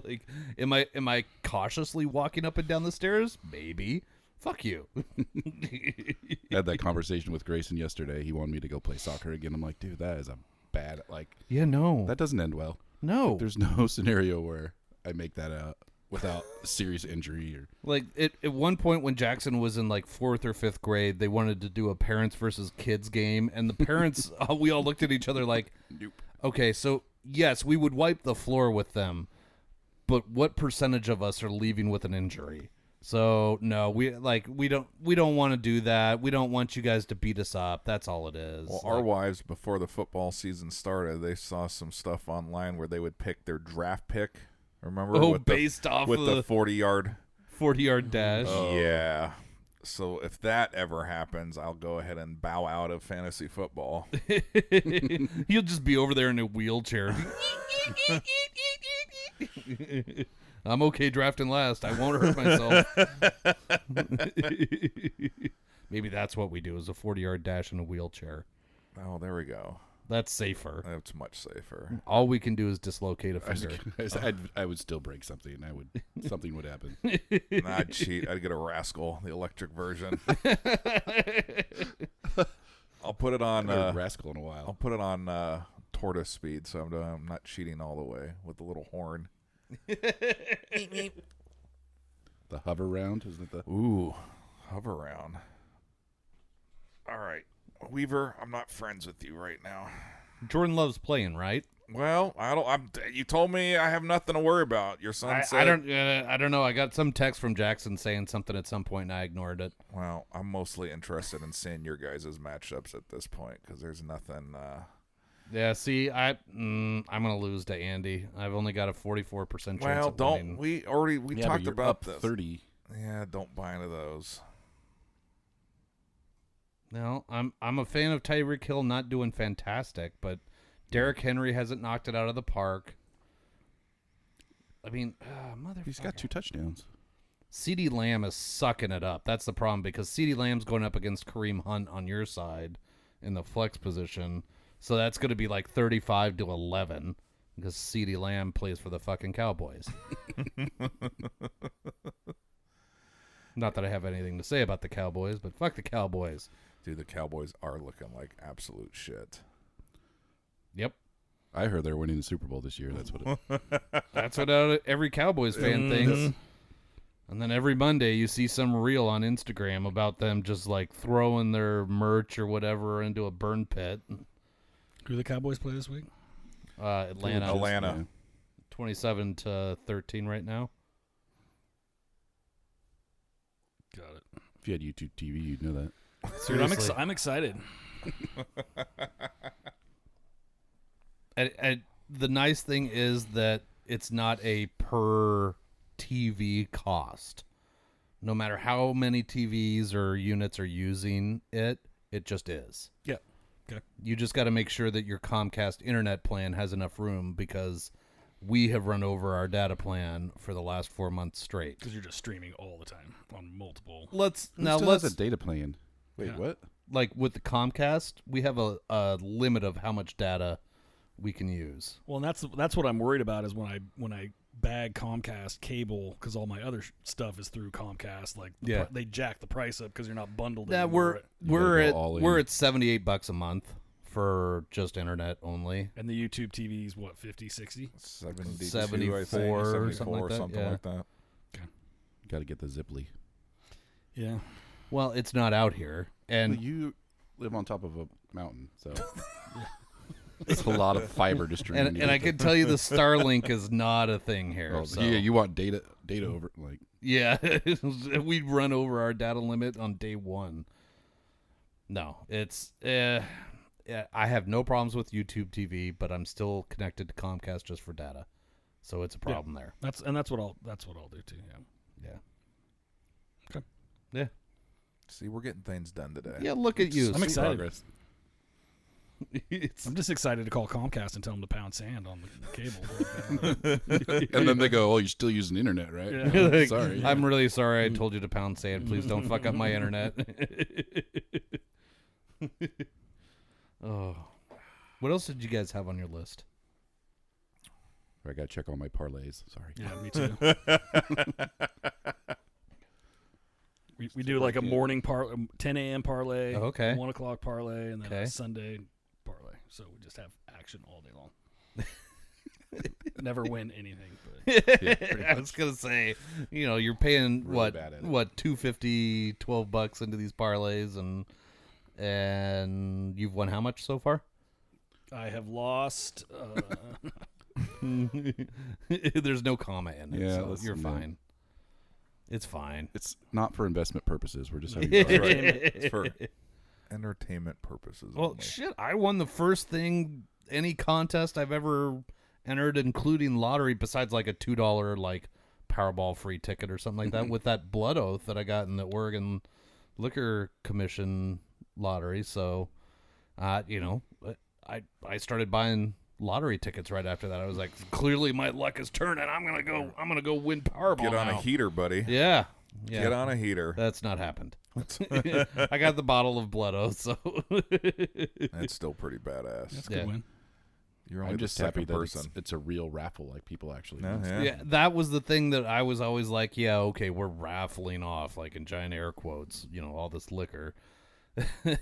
like, am I cautiously walking up and down the stairs? Maybe. Fuck you. I had that conversation with Grayson yesterday. He wanted me to go play soccer again. I'm like, dude, that is a bad, Yeah, no. that doesn't end well. No. There's no scenario where I make that out without a serious injury or. Like, at one point when Jackson was in, like, 4th or 5th grade, they wanted to do a parents versus kids game, and the parents, we all looked at each other like, Nope. okay, so, yes, we would wipe the floor with them, but what percentage of us are leaving with an injury? So no, we don't want to do that. We don't want you guys to beat us up. That's all it is. Well, our wives, before the football season started, they saw some stuff online where they would pick their draft pick. Remember? Based off with of the 40-yard 40-yard dash. Yeah. So if that ever happens, I'll go ahead and bow out of fantasy football. You'll just be over there in a wheelchair. I'm okay drafting last. I won't hurt myself. Maybe that's what we do, is a 40-yard dash in a wheelchair. Oh, there we go. That's safer. That's much safer. All we can do is dislocate a finger. I would still break something. Something would happen. Nah, I'd cheat. I'd get a Rascal, the electric version. I'll put it on Rascal in a while. I'll put it on tortoise speed, so I'm not cheating all the way with the little horn. The hover round, isn't it? Ooh, hover round. All right, Weaver, I'm not friends with you right now. Jordan loves playing, right? Well, I don't. You told me I have nothing to worry about. Your son said. I don't know. I got some text from Jackson saying something at some point, and I ignored it. Well, I'm mostly interested in seeing your guys' matchups at this point because there's nothing. Yeah, see, I'm gonna lose to Andy. I've only got a 44% chance. Well, of winning. don't we already talked about up this? 30. Yeah, don't buy into those. No, I'm a fan of Tyreek Hill not doing fantastic, but Derrick Henry hasn't knocked it out of the park. I mean, motherfucker. He's got 2 touchdowns. CeeDee Lamb is sucking it up. That's the problem, because CeeDee Lamb's going up against Kareem Hunt on your side in the flex position. So that's going to be like 35-11 because CeeDee Lamb plays for the fucking Cowboys. Not that I have anything to say about the Cowboys, but fuck the Cowboys. Dude, the Cowboys are looking like absolute shit. Yep. I heard they're winning the Super Bowl this year. That's what That's what every Cowboys fan thinks. And then every Monday you see some reel on Instagram about them just like throwing their merch or whatever into a burn pit. Who do the Cowboys play this week? Atlanta. Yeah. 27-13 right now. Got it. if you had YouTube TV, you'd know that. Dude, I'm excited. And the nice thing is that it's not a per TV cost. No matter how many TVs or units are using it, it just is. Yeah. Okay. You just got to make sure that your Comcast internet plan has enough room, because we have run over our data plan for the last 4 months straight. Because you're just streaming all the time on multiple. Who still has a data plan? Wait, Yeah. what? Like with the Comcast, we have a limit of how much data we can use. Well, and that's what I'm worried about is when I bag Comcast cable, because all my other stuff is through Comcast. Like, they jack the price up because you're not bundled. Yeah, anymore. we're go at $78 a month for just internet only. And the YouTube TV is what, 50, 60? 72, 74 I think, or 74 something like that, yeah. Got to get the Ziply. Yeah. Well, it's not out here, and Well, you live on top of a mountain, so it's a lot of fiber distributed. and I can tell you the Starlink is not a thing here. Oh, so. yeah, you want data over like. Yeah, we'd run over our data limit on day one. No, it's I have no problems with YouTube TV, but I'm still connected to Comcast just for data, so it's a problem there. That's what I'll do too. Yeah. Yeah. Okay. Yeah. See, we're getting things done today. Yeah. Look at you. I'm excited. Progress. It's, I'm just excited to call Comcast and tell them to pound sand on the cable. And then they go, "Oh, you're still using internet, right?" Yeah. Oh, like, sorry. I'm really sorry I told you to pound sand. Please don't fuck up my internet. Oh. What else did you guys have on your list? I got to check all my parlays. Sorry. Yeah, me too. We do like a morning 10 a.m. parlay, Oh, okay. 1 o'clock parlay, and then Okay. a Sunday parlay. So we just have action all day long. Never win anything. But I was gonna say, you're paying Really bad at it. what $250, $12 into these parlays, and you've won how much so far? I have lost. There's no comma in it, Yeah, so listen, you're man. fine. It's fine. It's not for investment purposes. We're just having That's fun. right. It's for entertainment purposes. Well, only. shit, I won the first thing, any contest I've ever entered, including lottery, besides like a $2 like Powerball free ticket or something like that, with that blood oath that I got in the Oregon Liquor Commission lottery. So, you know, I started buying lottery tickets right after that. I was like, clearly my luck is turning. I'm gonna go win Powerball. Get on now. a heater, buddy. Yeah. Get on a heater. That's not happened. I got the bottle of blood oath, so That's still pretty badass. That's a good win. You're only I'm the just happy second that person. it's a real raffle. Like people actually. No, win. yeah. yeah, that was the thing that I was always like, yeah, okay, we're raffling off, like in giant air quotes, you know, all this liquor.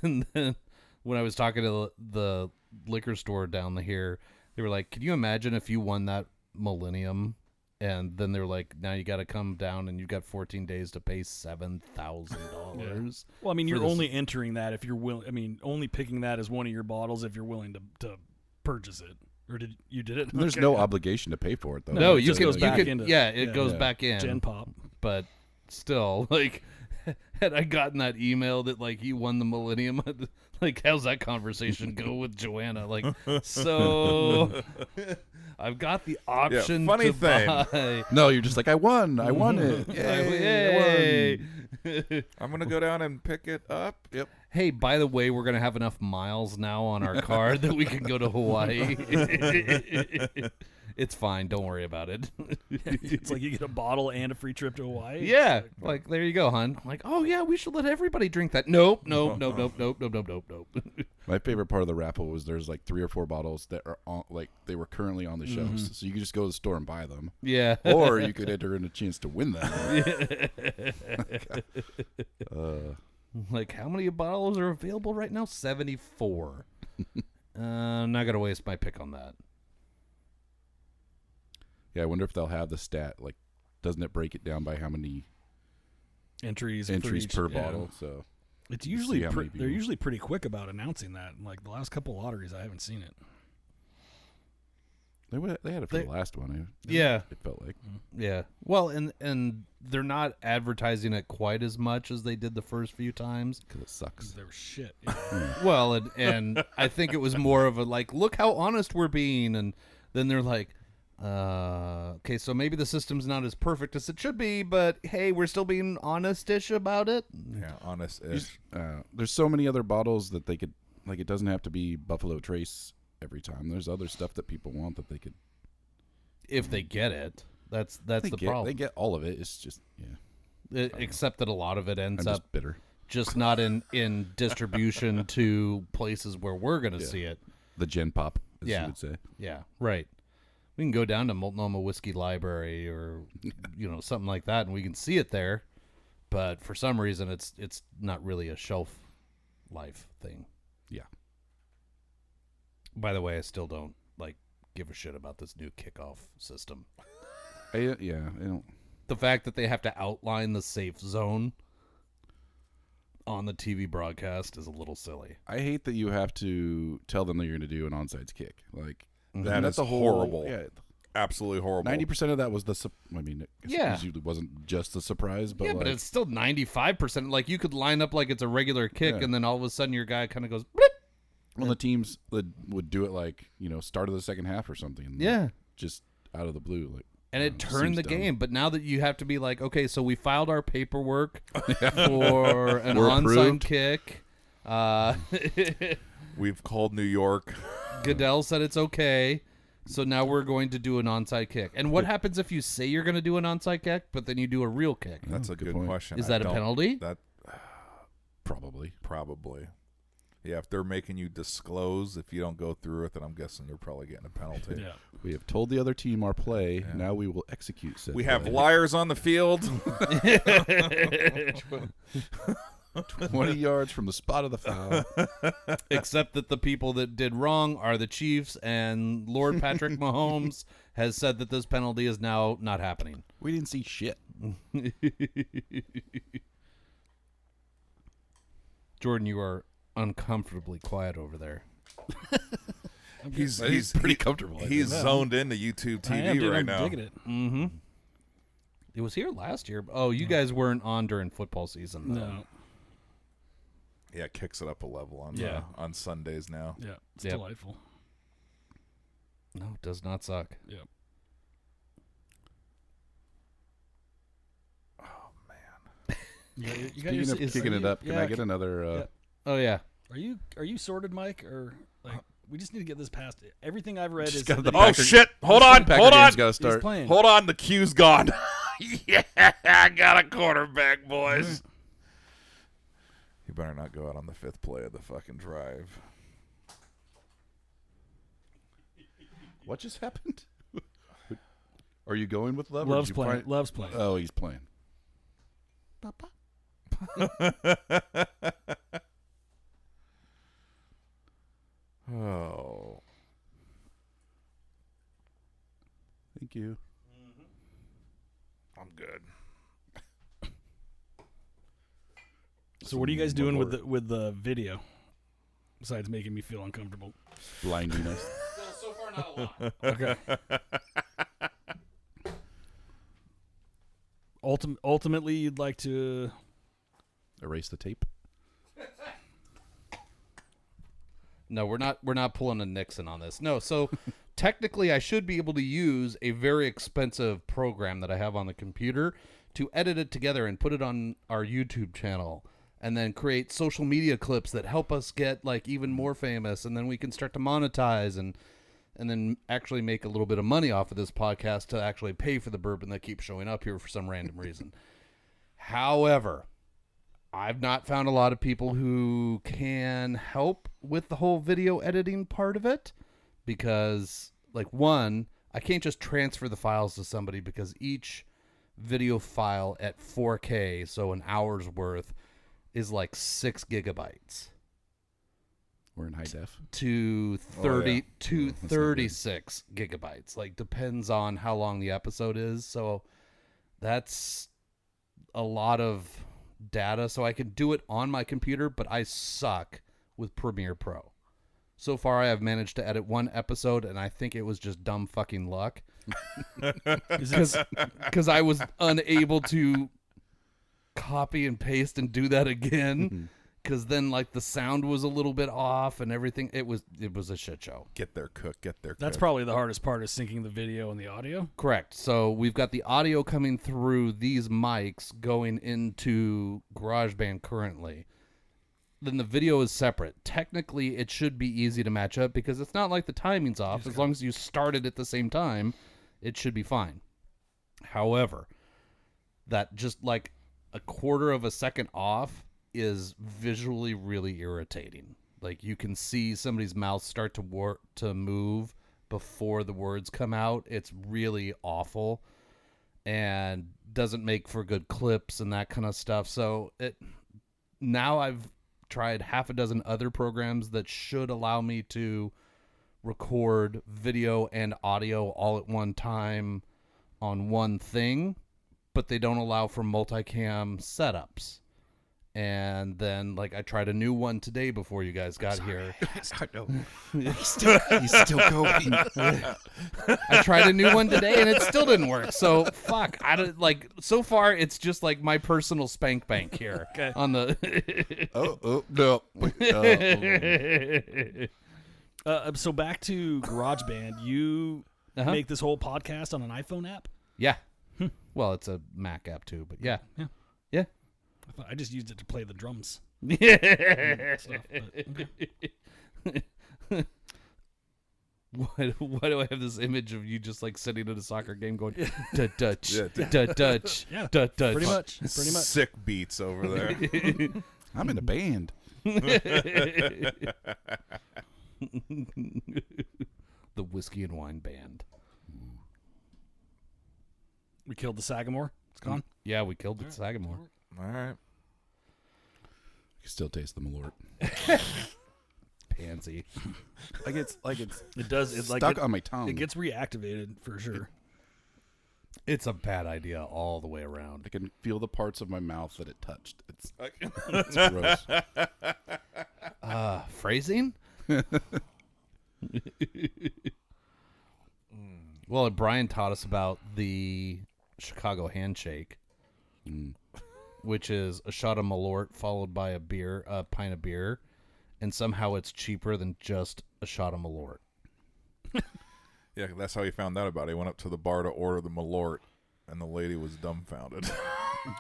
And then when I was talking to the liquor store down here, they were like, can you imagine if you won that Millennium? And then they're like, now you got to come down and you've got 14 days to pay $7,000. Well, I mean, for you're this. only entering that if you're willing. I mean, only picking that as one of your bottles if you're willing to purchase it. Or did it? There's Okay. no obligation to pay for it though. No, it you just can, goes you back can, into- yeah, it yeah. goes Yeah. back in. Gen Pop. But still, like, had I gotten that email that like you won the Millennium, like, how's that conversation go with Joanna? Like, so I've got the option. funny to thing. buy. No, you're just like I won it. Yay, I won. I'm gonna go down and pick it up. Yep. Hey, by the way, we're gonna have enough miles now on our card that we can go to Hawaii. It's fine. Don't worry about it. It's like you get a bottle and a free trip to Hawaii. Yeah, like there you go, hon. I'm like, oh yeah, we should let everybody drink that. Nope. My favorite part of the raffle was there's like 3 or 4 bottles that are on, like they were currently on the shelves, so you could just go to the store and buy them, Yeah. or you could enter in a chance to win them. Like, how many bottles are available right now? 74. I'm not gonna waste my pick on that. Yeah, I wonder if they'll have the stat. Like, doesn't it break it down by how many Entries entries each- per yeah. bottle? So It's See usually how many they're people- usually pretty quick about announcing that. Like the last couple lotteries, I haven't seen it. they had it for the last one. Yeah. It felt like. Yeah. Well, and they're not advertising it quite as much as they did the first few times. Because it sucks. They were shit. Yeah. Well, and I think it was more of a like, look how honest we're being, and then they're like, okay, so maybe the system's not as perfect as it should be, but hey, we're still being honest-ish about it. Yeah, honest-ish. There's so many other bottles that they could, like, it doesn't have to be Buffalo Trace every time. There's other stuff that people want that they could. If they get it, that's They the get, problem. They get all of it. It's just, yeah. Except that a lot of it ends I'm up just bitter. just not in distribution to places where we're going to Yeah. see it. The Gen Pop, as Yeah. you would say. Yeah, right. We can go down to Multnomah Whiskey Library or, something like that, and we can see it there. But for some reason, it's not really a shelf life thing. Yeah. By the way, I still don't give a shit about this new kickoff system. I don't. The fact that they have to outline the safe zone on the TV broadcast is a little silly. I hate that you have to tell them that you're going to do an onside kick. Like That that's is a whole, horrible. Yeah, Absolutely horrible. 90% of that was the. I mean, Yeah. it usually wasn't just a surprise, but Yeah, but like, it's still 95%. Like, you could line up like it's a regular kick, Yeah. and then all of a sudden your guy kind of goes, bleep. well, the teams that would do it like start of the second half or something. And Yeah. just out of the blue, like. And it turned seems the dumb. game. But now that you have to be like, okay, so we filed our paperwork for an We're onside approved. kick. We've called New York. Goodell said it's okay. So now we're going to do an onside kick. And what happens if you say you're going to do an onside kick, but then you do a real kick? That's a good good point. question. Is I that a don't- penalty? That Probably. probably. Yeah, if they're making you disclose, if you don't go through it, then I'm guessing you're probably getting a penalty. Yeah. We have told the other team our play. Now we will execute said We have play. liars on the field. 20 yards from the spot of the foul. Except that the people that did wrong are the Chiefs, and Lord Patrick Mahomes has said that this penalty is now not happening. We didn't see shit. Jordan, you are uncomfortably quiet over there. He's pretty comfortable. I He's think. zoned into YouTube I am, TV dude, right I'm now. digging it. Mm-hmm. It was here last year. Oh, you guys weren't on during football season, though. No. Yeah, it kicks it up a level on Sundays now. Yeah, it's Yep. delightful. No, it does not suck. Yep. You got Speaking your- of is- kicking are it you- up, can I get another? yeah. Oh, yeah. Are you sorted, Mike, or like we just need to get this past? Everything I've read Just is got that the Oh, Packer- shit. Hold on. Packer Hold on. game's got to he's start. playing. Hold on. The queue's gone. Yeah, I got a quarterback, boys. You better not go out on the 5th play of the fucking drive. What just happened? Are you going with Love? or Love's did you playing. find- Love's playing. Oh, he's playing. Oh. Thank you. I'm good. So what are you guys doing with the video? Besides making me feel uncomfortable. Blinding us. So far, not a lot. Okay. Ultimately, you'd like to. Erase the tape. No, we're not pulling a Nixon on this. No, so technically I should be able to use a very expensive program that I have on the computer to edit it together and put it on our YouTube channel and then create social media clips that help us get like even more famous, and then we can start to monetize and then actually make a little bit of money off of this podcast to actually pay for the bourbon that keeps showing up here for some random reason. However, I've not found a lot of people who can help with the whole video editing part of it because, like, one, I can't just transfer the files to somebody because each video file at 4K, so an hour's worth, is like 6 gigabytes We're in high def. to Oh, 30 yeah. to That's not good. 36 gigabytes. Like, depends on how long the episode is. So that's a lot of data. So I can do it on my computer, but I suck with Premiere Pro. So far, I have managed to edit one episode, and I think it was just dumb fucking luck because I was unable to copy and paste and do that again. Because then, like, the sound was a little bit off and everything. It was a shit show. Get there, cook. Get there, That's cook. probably the hardest part is syncing the video and the audio. Correct. So we've got the audio coming through these mics going into GarageBand currently. Then the video is separate. Technically, it should be easy to match up because it's not like the timing's off. As long as you start it at the same time, it should be fine. However, that just like a quarter of a second off is visually really irritating. Like, you can see somebody's mouth start to move before the words come out. It's really awful and doesn't make for good clips and that kind of stuff. So now I've tried half a dozen other programs that should allow me to record video and audio all at one time on one thing, but they don't allow for multicam setups. And then, like, I tried a new one today before you guys got here. I know. He's still going. I tried a new one today, and it still didn't work. So, fuck. I don't, like, so far, it's just, like, my personal spank bank here. Okay. On the... No. So back to GarageBand. You Uh-huh. make this whole podcast on an iPhone app? Yeah. Well, it's a Mac app, too, but yeah. Yeah. Yeah. I just used it to play the drums. Yeah. Stuff, but, okay. Why do I have this image of you just like sitting at a soccer game going Dutch, Yeah, Dutch, Yeah, Dutch? Pretty much. Sick beats over there. I'm in a band. The Whiskey and Wine Band. We killed the Sagamore. It's gone. Yeah, we killed the Sagamore. All right. I can still taste the Malort. Pansy. It's It does. It's stuck like on my tongue. it gets reactivated for sure. It's a bad idea all the way around. I can feel the parts of my mouth that it touched. It's gross. Phrasing? Well, Brian taught us about the Chicago Handshake, Mm. which is a shot of Malort followed by a pint of beer, and somehow it's cheaper than just a shot of Malort. Yeah, that's how he found out about it. He went up to the bar to order the Malort, and the lady was dumbfounded.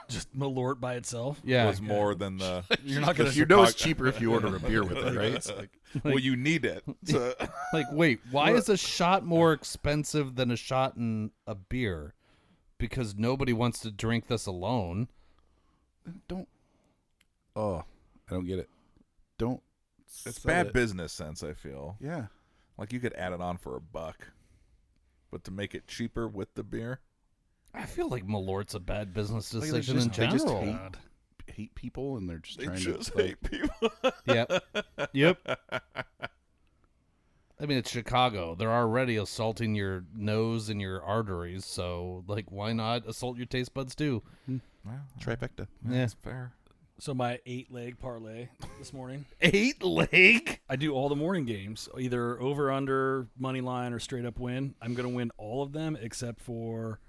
Just Malort by itself. Yeah, It was more than the. You're not gonna. You know it's cheaper if you order a beer with it, right? It's like, Well, you need it. So, like, wait, why is a shot more expensive than a shot in a beer? Because nobody wants to drink this alone. don't. Oh, I don't get it. Don't. it's sell bad it. business sense, I feel. Yeah. Like you could add it on for $1, but to make it cheaper with the beer. I feel like Malort's a bad business Like, decision in they just general. hate people, and they're just They trying just to. hate people. Yep. I mean, it's Chicago. They're already assaulting your nose and your arteries, so, like, why not assault your taste buds, too? Well, Trifecta. that's fair. So my 8-leg parlay this morning. 8-leg? I do all the morning games, either over, under, money line, or straight up win. I'm going to win all of them except for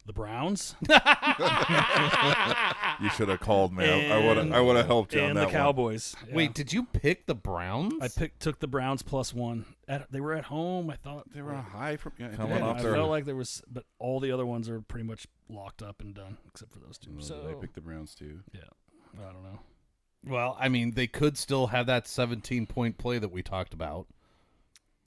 the Browns You should have called me. I would have helped you on and that the Cowboys. Yeah. Wait, did you pick the Browns? I took the Browns +1. They were at home. I thought They were on a high from Coming yeah, off I their- felt like there was, but all the other ones are pretty much locked up and done except for those two. I So picked the Browns too. yeah, I don't know. Well, I mean, they could still have that 17-point play that we talked about.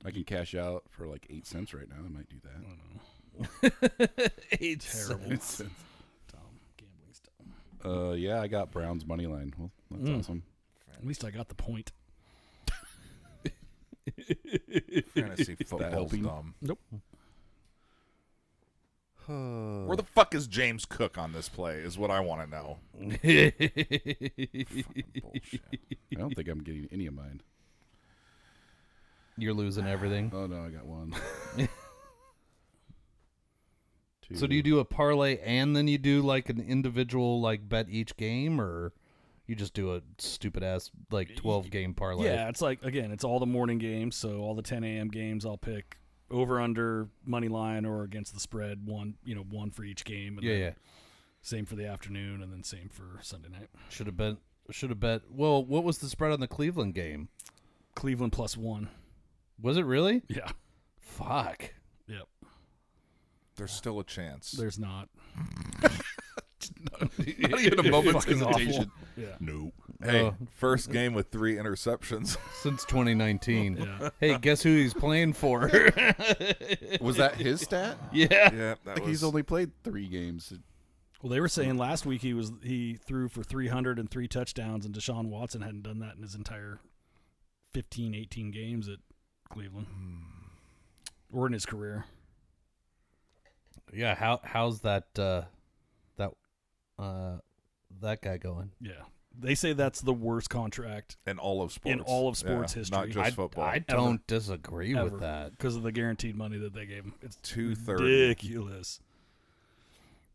I can cash out for like 8 cents right now. I might do that. I don't know. 8 Terrible. cents. Dumb. Gambling's dumb. Yeah, I got Browns money line. Well, that's awesome. At least I got the point. Fantasy football's helping? dumb. Nope. Where the fuck is James Cook on this play is what I want to know. Bullshit. I don't think I'm getting any of mine. You're losing everything. Oh no, I got one. So do you do a parlay and then you do like an individual like bet each game, or you just do a stupid ass like 12-game parlay? Yeah, it's like, again, it's all the morning games, so all the 10 a.m. games I'll pick over, under, money line, or against the spread, one for each game. And Yeah, then yeah. Same for the afternoon, and then same for Sunday night. Should have bet. Well, what was the spread on the Cleveland game? Cleveland +1. Was it really? Yeah. Fuck. Yep. There's still a chance. There's not. Not even a moment's Fucking awful. hesitation. Yeah. No. Hey, first game with 3 interceptions. Since 2019. Yeah. Hey, guess who he's playing for? Was that his stat? Yeah. Yeah, that Like was. he's only played 3 games. Well, they were saying last week he threw for 303 touchdowns, and Deshaun Watson hadn't done that in his entire 15, 18 games at Cleveland, or in his career. Yeah. How's that guy going? Yeah, they say that's the worst contract in all of sports. in all of sports Yeah, history. Not just football. I don't disagree Ever. with that. because of the guaranteed money that they gave him. It's 230. ridiculous.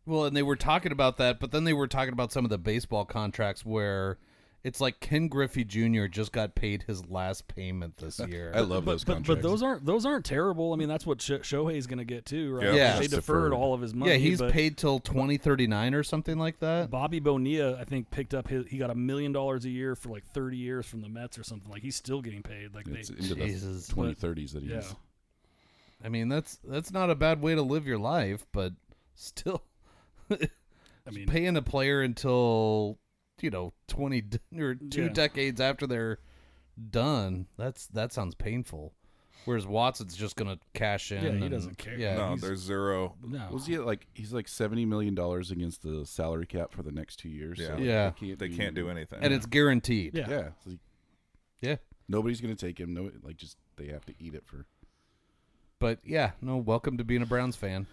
Well, and they were talking about that, but then they were talking about some of the baseball contracts where it's like Ken Griffey Jr. just got paid his last payment this year. I love those But contracts. those aren't terrible. I mean, that's what Shohei's going to get too, right? Yeah. They Just deferred deferred. all of his money. Yeah, he's but paid till 2039 or something like that. Bobby Bonilla, I think, picked up he got $1 million a year for like 30 years from the Mets or something. Like, he's still getting paid. Like It's they, into Jesus. the 2030s that he's. yeah. I mean, that's not a bad way to live your life, but still, I mean, paying a player until 20 or 2 Yeah. decades after they're done, that sounds painful. Whereas Watson's just gonna cash in. Yeah, he and- doesn't care. Yeah, No, he's- there's zero. no. Was he he's like $70 million against the salary cap for the next 2 years? Yeah. So Yeah. They can't do anything. and it's guaranteed. Yeah. Yeah. So Yeah. nobody's gonna take him. No, just they have to eat it for. But yeah, no, welcome to being a Browns fan.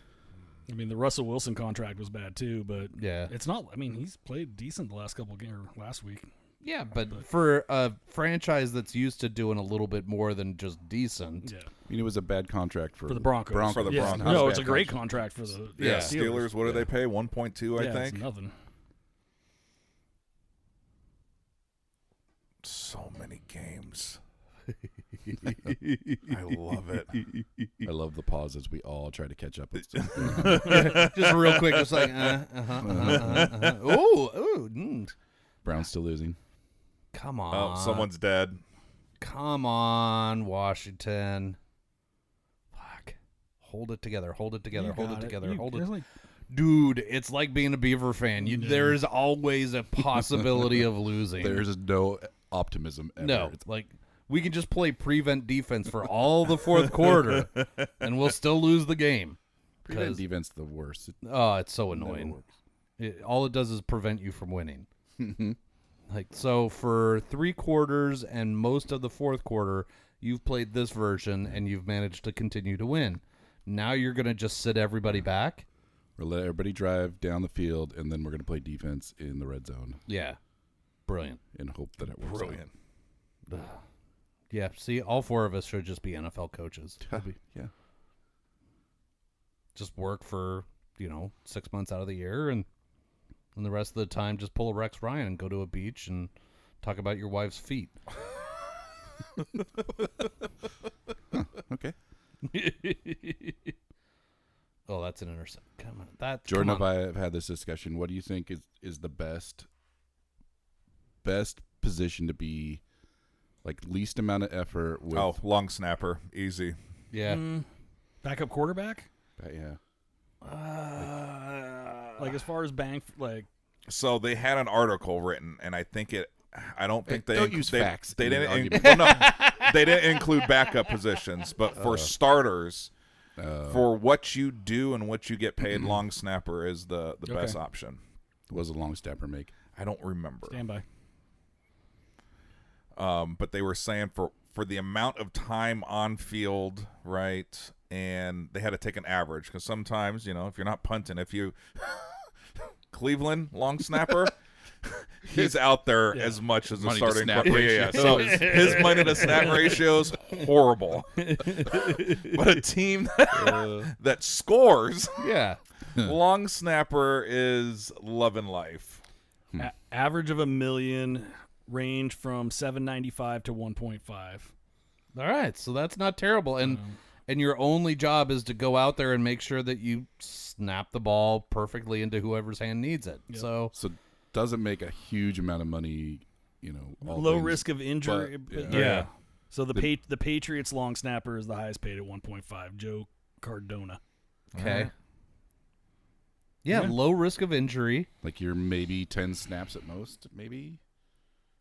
I mean, the Russell Wilson contract was bad too, but Yeah. it's not. I mean, he's played decent the last couple of games, or last week. Yeah, but for a franchise that's used to doing a little bit more than just decent. Yeah, I mean, it was a bad contract for the Broncos. For the yeah. Broncos. Not No, a it's a bad great contract. contract for the Yeah, Steelers. Steelers. What do they pay? 1.2, I Yeah, it's think. nothing. So many games. I love it. I love the pause as we all try to catch up. With Just real quick, just like, ooh, Brown's still losing. come on. Oh, someone's dead. Come on, Washington. Fuck. Hold it together. Hold it together. Hold it together. Hold it. Like, Dude, it's like being a Beaver fan. There's always a possibility of losing. There's no optimism ever. No, like we can just play prevent defense for all the fourth quarter, and we'll still lose the game. Prevent defense the worst. Oh, it's so Never annoying. works. All it does is prevent you from winning. Like, so for 3 quarters and most of the fourth quarter, you've played this version and you've managed to continue to win. Now you're going to just sit everybody back? We'll let everybody drive down the field, and then we're going to play defense in the red zone Yeah. Brilliant. and hope that it works. Brilliant. Yeah, see, all 4 of us should just be NFL coaches. Out. Yeah. Just work for, 6 months out of the year, and the rest of the time just pull a Rex Ryan and go to a beach and talk about your wife's feet. Okay. Oh, that's an intercept. Come on. Jordan come and on. I have had this discussion. What do you think is the best position to be, like, least amount of effort with? Oh, long snapper. Easy. Yeah. backup quarterback. Yeah. Like as far as So they had an article written, and I think I don't think they don't use they, facts They in an didn't. argument. Well, no, they didn't include backup positions, but for starters, for what you do and what you get paid, long snapper is the best option. What does a long snapper make? I don't remember. standby. But they were saying for the amount of time on field, right? And they had to take an average because sometimes, if you're not punting, if you Cleveland long snapper, he's out there as much as the Money to starting. snap Yeah. So his money to snap ratio is horrible. But a team that scores, Yeah. long snapper is loving life. Average of $1 million, range from 795 to 1.5. All right, so that's not terrible, and your only job is to go out there and make sure that you snap the ball perfectly into whoever's hand needs it. Yep. So Doesn't make a huge amount of money, all Low things, risk of injury. but, yeah. So the Patriots long snapper is the highest paid at 1.5. Joe Cardona. okay, yeah, Yeah. low risk of injury. Like you're maybe 10 snaps at most, maybe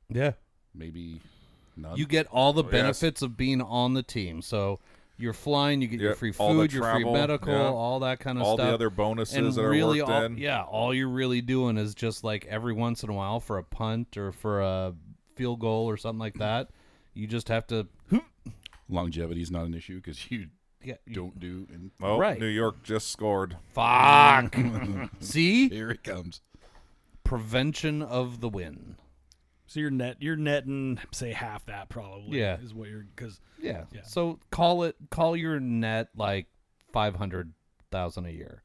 Yeah, none. you get all the yes. benefits of being on the team. So you're flying, you get your Yep, free all the food, your free travel, medical, yeah. all that kind of All stuff. the other bonuses and that really, are worked in. all you're really doing is just like every once in a while for a punt or for a field goal or something like that, you just have to. Longevity is not an issue because you Yeah, don't do. And Oh, Right. New York just scored. Fuck. See? here it comes. Prevention of the win. So you're netting say half that probably. Yeah. Is what you're because Yeah. Yeah. So call your net like 500,000 a year.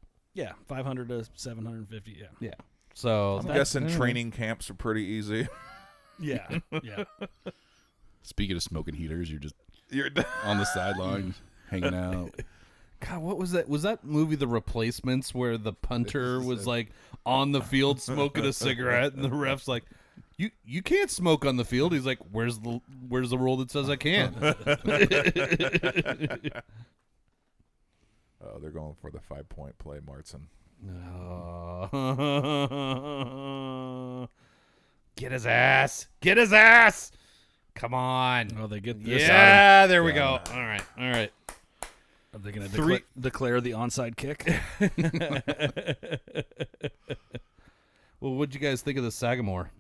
500 to 750. Yeah. Yeah. So I'm guessing training camps are pretty easy. Yeah. Yeah. Speaking of smoking heaters, you're just You're on the sideline hanging out. God, what was that? Was that movie The Replacements where the punter was like on the field smoking a cigarette and the ref's like, You can't smoke on the field. He's like, Where's the rule that says I can? Oh, they're going for the 5-point play, Martin. Get his ass. Get his ass. Come on. Oh, they get this. Yeah, there we go. All right. Are they going to Three- declare the onside kick? Well, what'd you guys think of the Sagamore?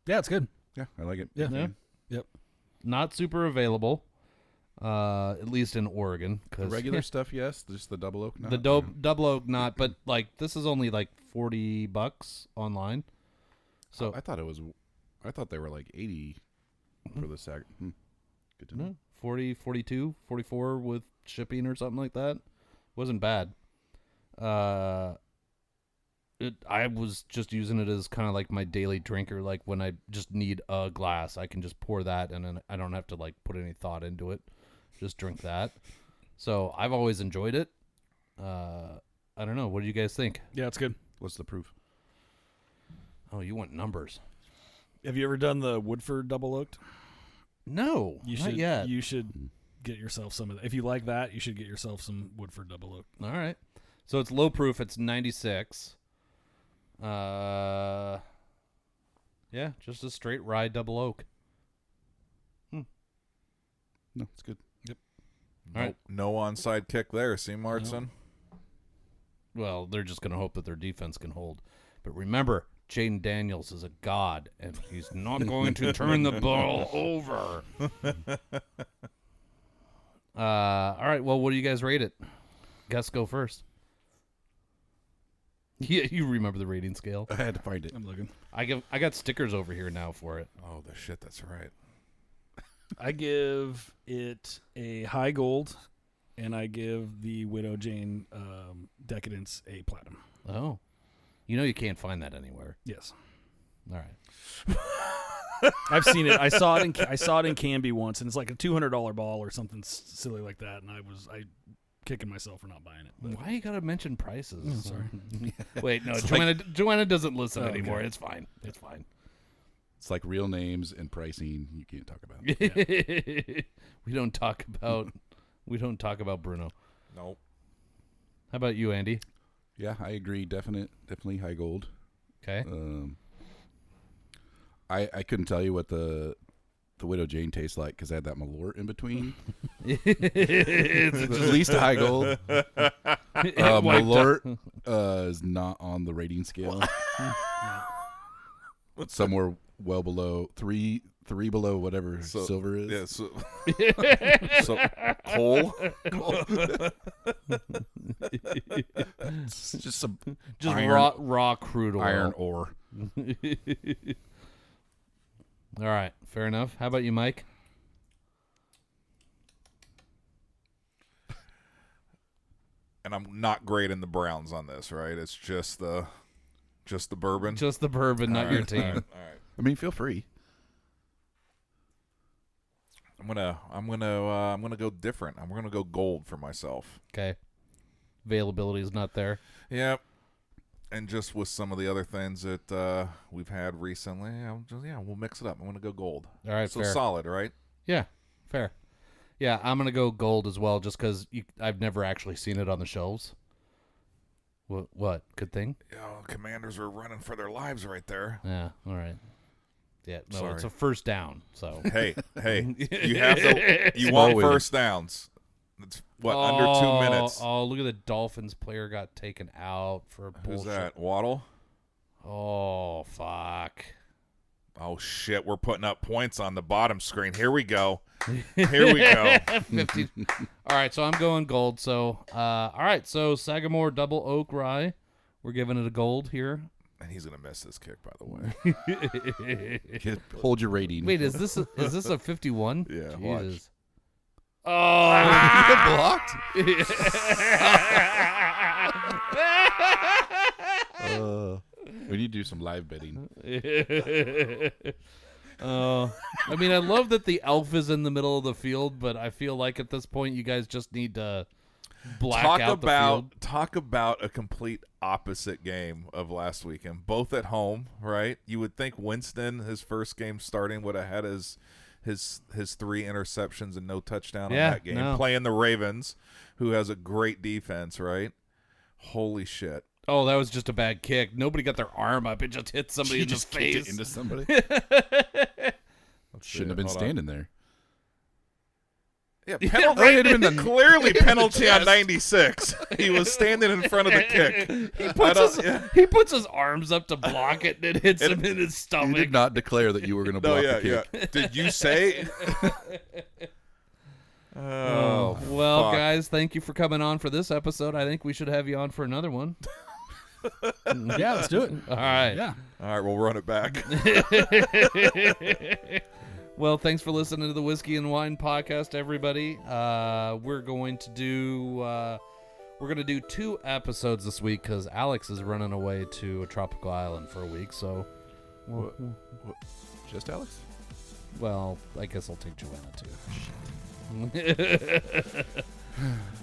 Yeah, it's good. Yeah, I like it. Yeah. Yeah. Yep. Not super available, at least in Oregon. The 'Cause regular stuff, yes. Just the double oak. Not, the double oak not, but like this is only like $40 online. So I thought they were like 80 for the sag. Good to know. no, 40, 42, 44 with shipping or something like that. Wasn't bad. I was just using it as kind of like my daily drinker. Like when I just need a glass, I can just pour that, and then I don't have to like put any thought into it. Just drink that. So I've always enjoyed it. I don't know. What do you guys think? Yeah, it's good. What's the proof? Oh, you want numbers? Have you ever done the Woodford double oaked? No, You not should. yet. You should get yourself some of that. If you like that, you should get yourself some Woodford double oaked. All right. So it's low proof. It's 96. Yeah, just a straight rye double oak. No, it's good. All right. No onside kick there. See, Martson? Well, they're just going to hope that their defense can hold. But remember, Jaden Daniels is a god, and he's not going to turn the ball over. All right. Well, what do you guys rate it? Gus, go first. Yeah, you remember the rating scale. I had to find it. I'm looking. I got stickers over here now for it. Oh, the shit, that's right. I give it a high gold, and I give the Widow Jane Decadence a platinum. Oh, you can't find that anywhere. Yes, All right. I've seen it. I saw it in Canby once, and it's like a $200 ball or something silly like that. And I kicking myself for not buying it. But Why you gotta mention prices? Oh, sorry. Wait, no, It's Joanna doesn't listen Oh, okay. anymore. It's fine. It's fine. It's like real names and pricing you can't talk about. We don't talk about Bruno. Nope. How about you, Andy? Yeah, I agree. Definitely high gold. Okay. I couldn't tell you what the Widow Jane tastes like because I had that Malort in between. It's At least a high gold. Malort is not on the rating scale. Somewhere well below three below whatever silver is. Yeah, so coal. It's just some just iron, raw crude oil. iron ore. All right, fair enough. How about you, Mike? And I'm not grading the Browns on this, right? It's just the bourbon. Just the bourbon, not your team. All right. I mean, feel free. I'm gonna go different. I'm gonna go gold for myself. Okay. Availability is not there. Yep. And just with some of the other things that we've had recently, we'll mix it up. I'm gonna go gold. All right, So fair. solid, right? Yeah, fair. Yeah, I'm gonna go gold as well, just because I've never actually seen it on the shelves. What? Good thing? Commanders are running for their lives right there. Yeah. All right. Yeah. No, Sorry. it's a first down. So. Hey, you want first downs. It's under 2 minutes. Oh, look at the Dolphins player got taken out for bullshit. Who's that? Waddle? Oh, fuck. Oh, shit. We're putting up points on the bottom screen. Here we go. Here we go. 50. All right, so I'm going gold. So, all right, so Sagamore Double Oak Rye. We're giving it a gold here. And he's going to miss this kick, by the way. Hold your rating. Wait, is this a 51? Yeah, watch. Jesus. Oh, you get blocked? We need to do some live betting. I mean, I love that the elf is in the middle of the field, but I feel like at this point you guys just need to black out the field. Talk about a complete opposite game of last weekend. Both at home, right? You would think Winston, his first game starting, would have had his 3 interceptions and no touchdown on that game. No. Playing the Ravens, who has a great defense, right? Holy shit. Oh, that was just a bad kick. Nobody got their arm up. It just hit somebody in the Just kicked face. it into somebody. Let's Shouldn't see. have been Hold on. standing there. Yeah, penalty. Right, it'd have been Clearly penalty on 96. He was standing in front of the kick. He puts his arms up to block it, and it hits him in his You stomach. did not declare that you were going to No, block yeah, the kick. yeah. Did you say? Oh, Well, fuck. guys, thank you for coming on for this episode. I think we should have you on for another one. yeah, let's do it. All right. Yeah. All right, we'll run it back. Well, thanks for listening to the Whiskey and Wine Podcast, everybody. We're going to do We're going to do 2 episodes this week because Alex is running away to a tropical island for a week. So, What? Just Alex? well, I guess I'll take Joanna too.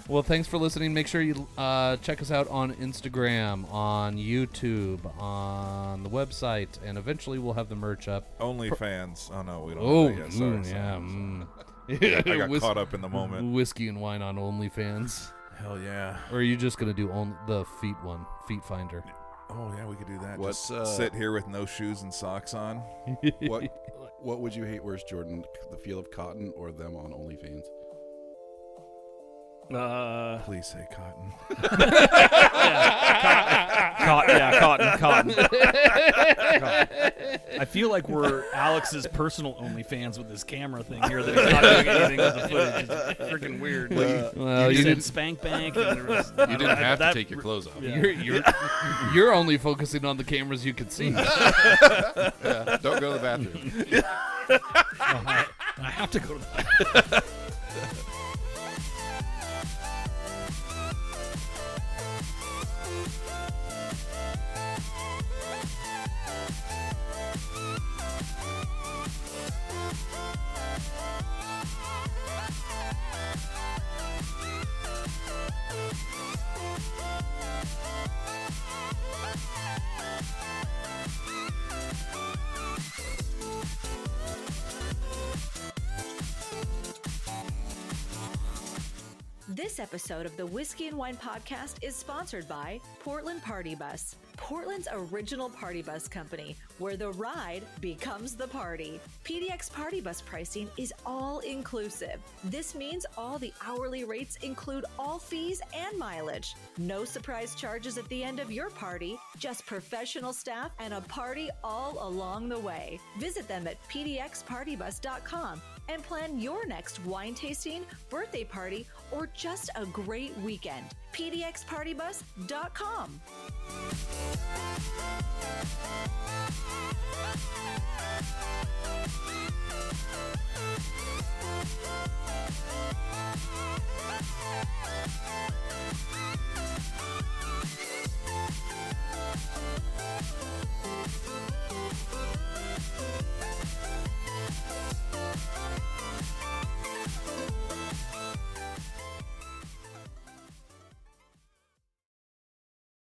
Well, thanks for listening. Make sure you check us out on Instagram, on YouTube, on the website, and eventually we'll have the merch up. OnlyFans. Oh, no, we don't Oh, have that yet. Sorry, yeah. I got caught up in the moment. Whiskey and wine on OnlyFans. Hell yeah. Or are you just going to do the feet one, Feet Finder? Oh, yeah, we could do that. What's, Just sit here with no shoes and socks on. What would you hate worse, Jordan? The feel of cotton or them on OnlyFans? Please say cotton. Cotton. I feel like we're Alex's personal OnlyFans with this camera thing here. That he's not doing anything with the footage. It's freaking weird. Well, you you said didn't. Don't You're only focusing on the cameras you can see. Yeah, don't go to the bathroom. I have to go to the This episode of the Whiskey and Wine Podcast is sponsored by Portland Party Bus, Portland's original party bus company, where the ride becomes the party. PDX Party Bus pricing is all inclusive. This means all the hourly rates include all fees and mileage. No surprise charges at the end of your party, just professional staff and a party all along the way. Visit them at pdxpartybus.com and plan your next wine tasting, birthday party, or just a great weekend. pdxpartybus.com.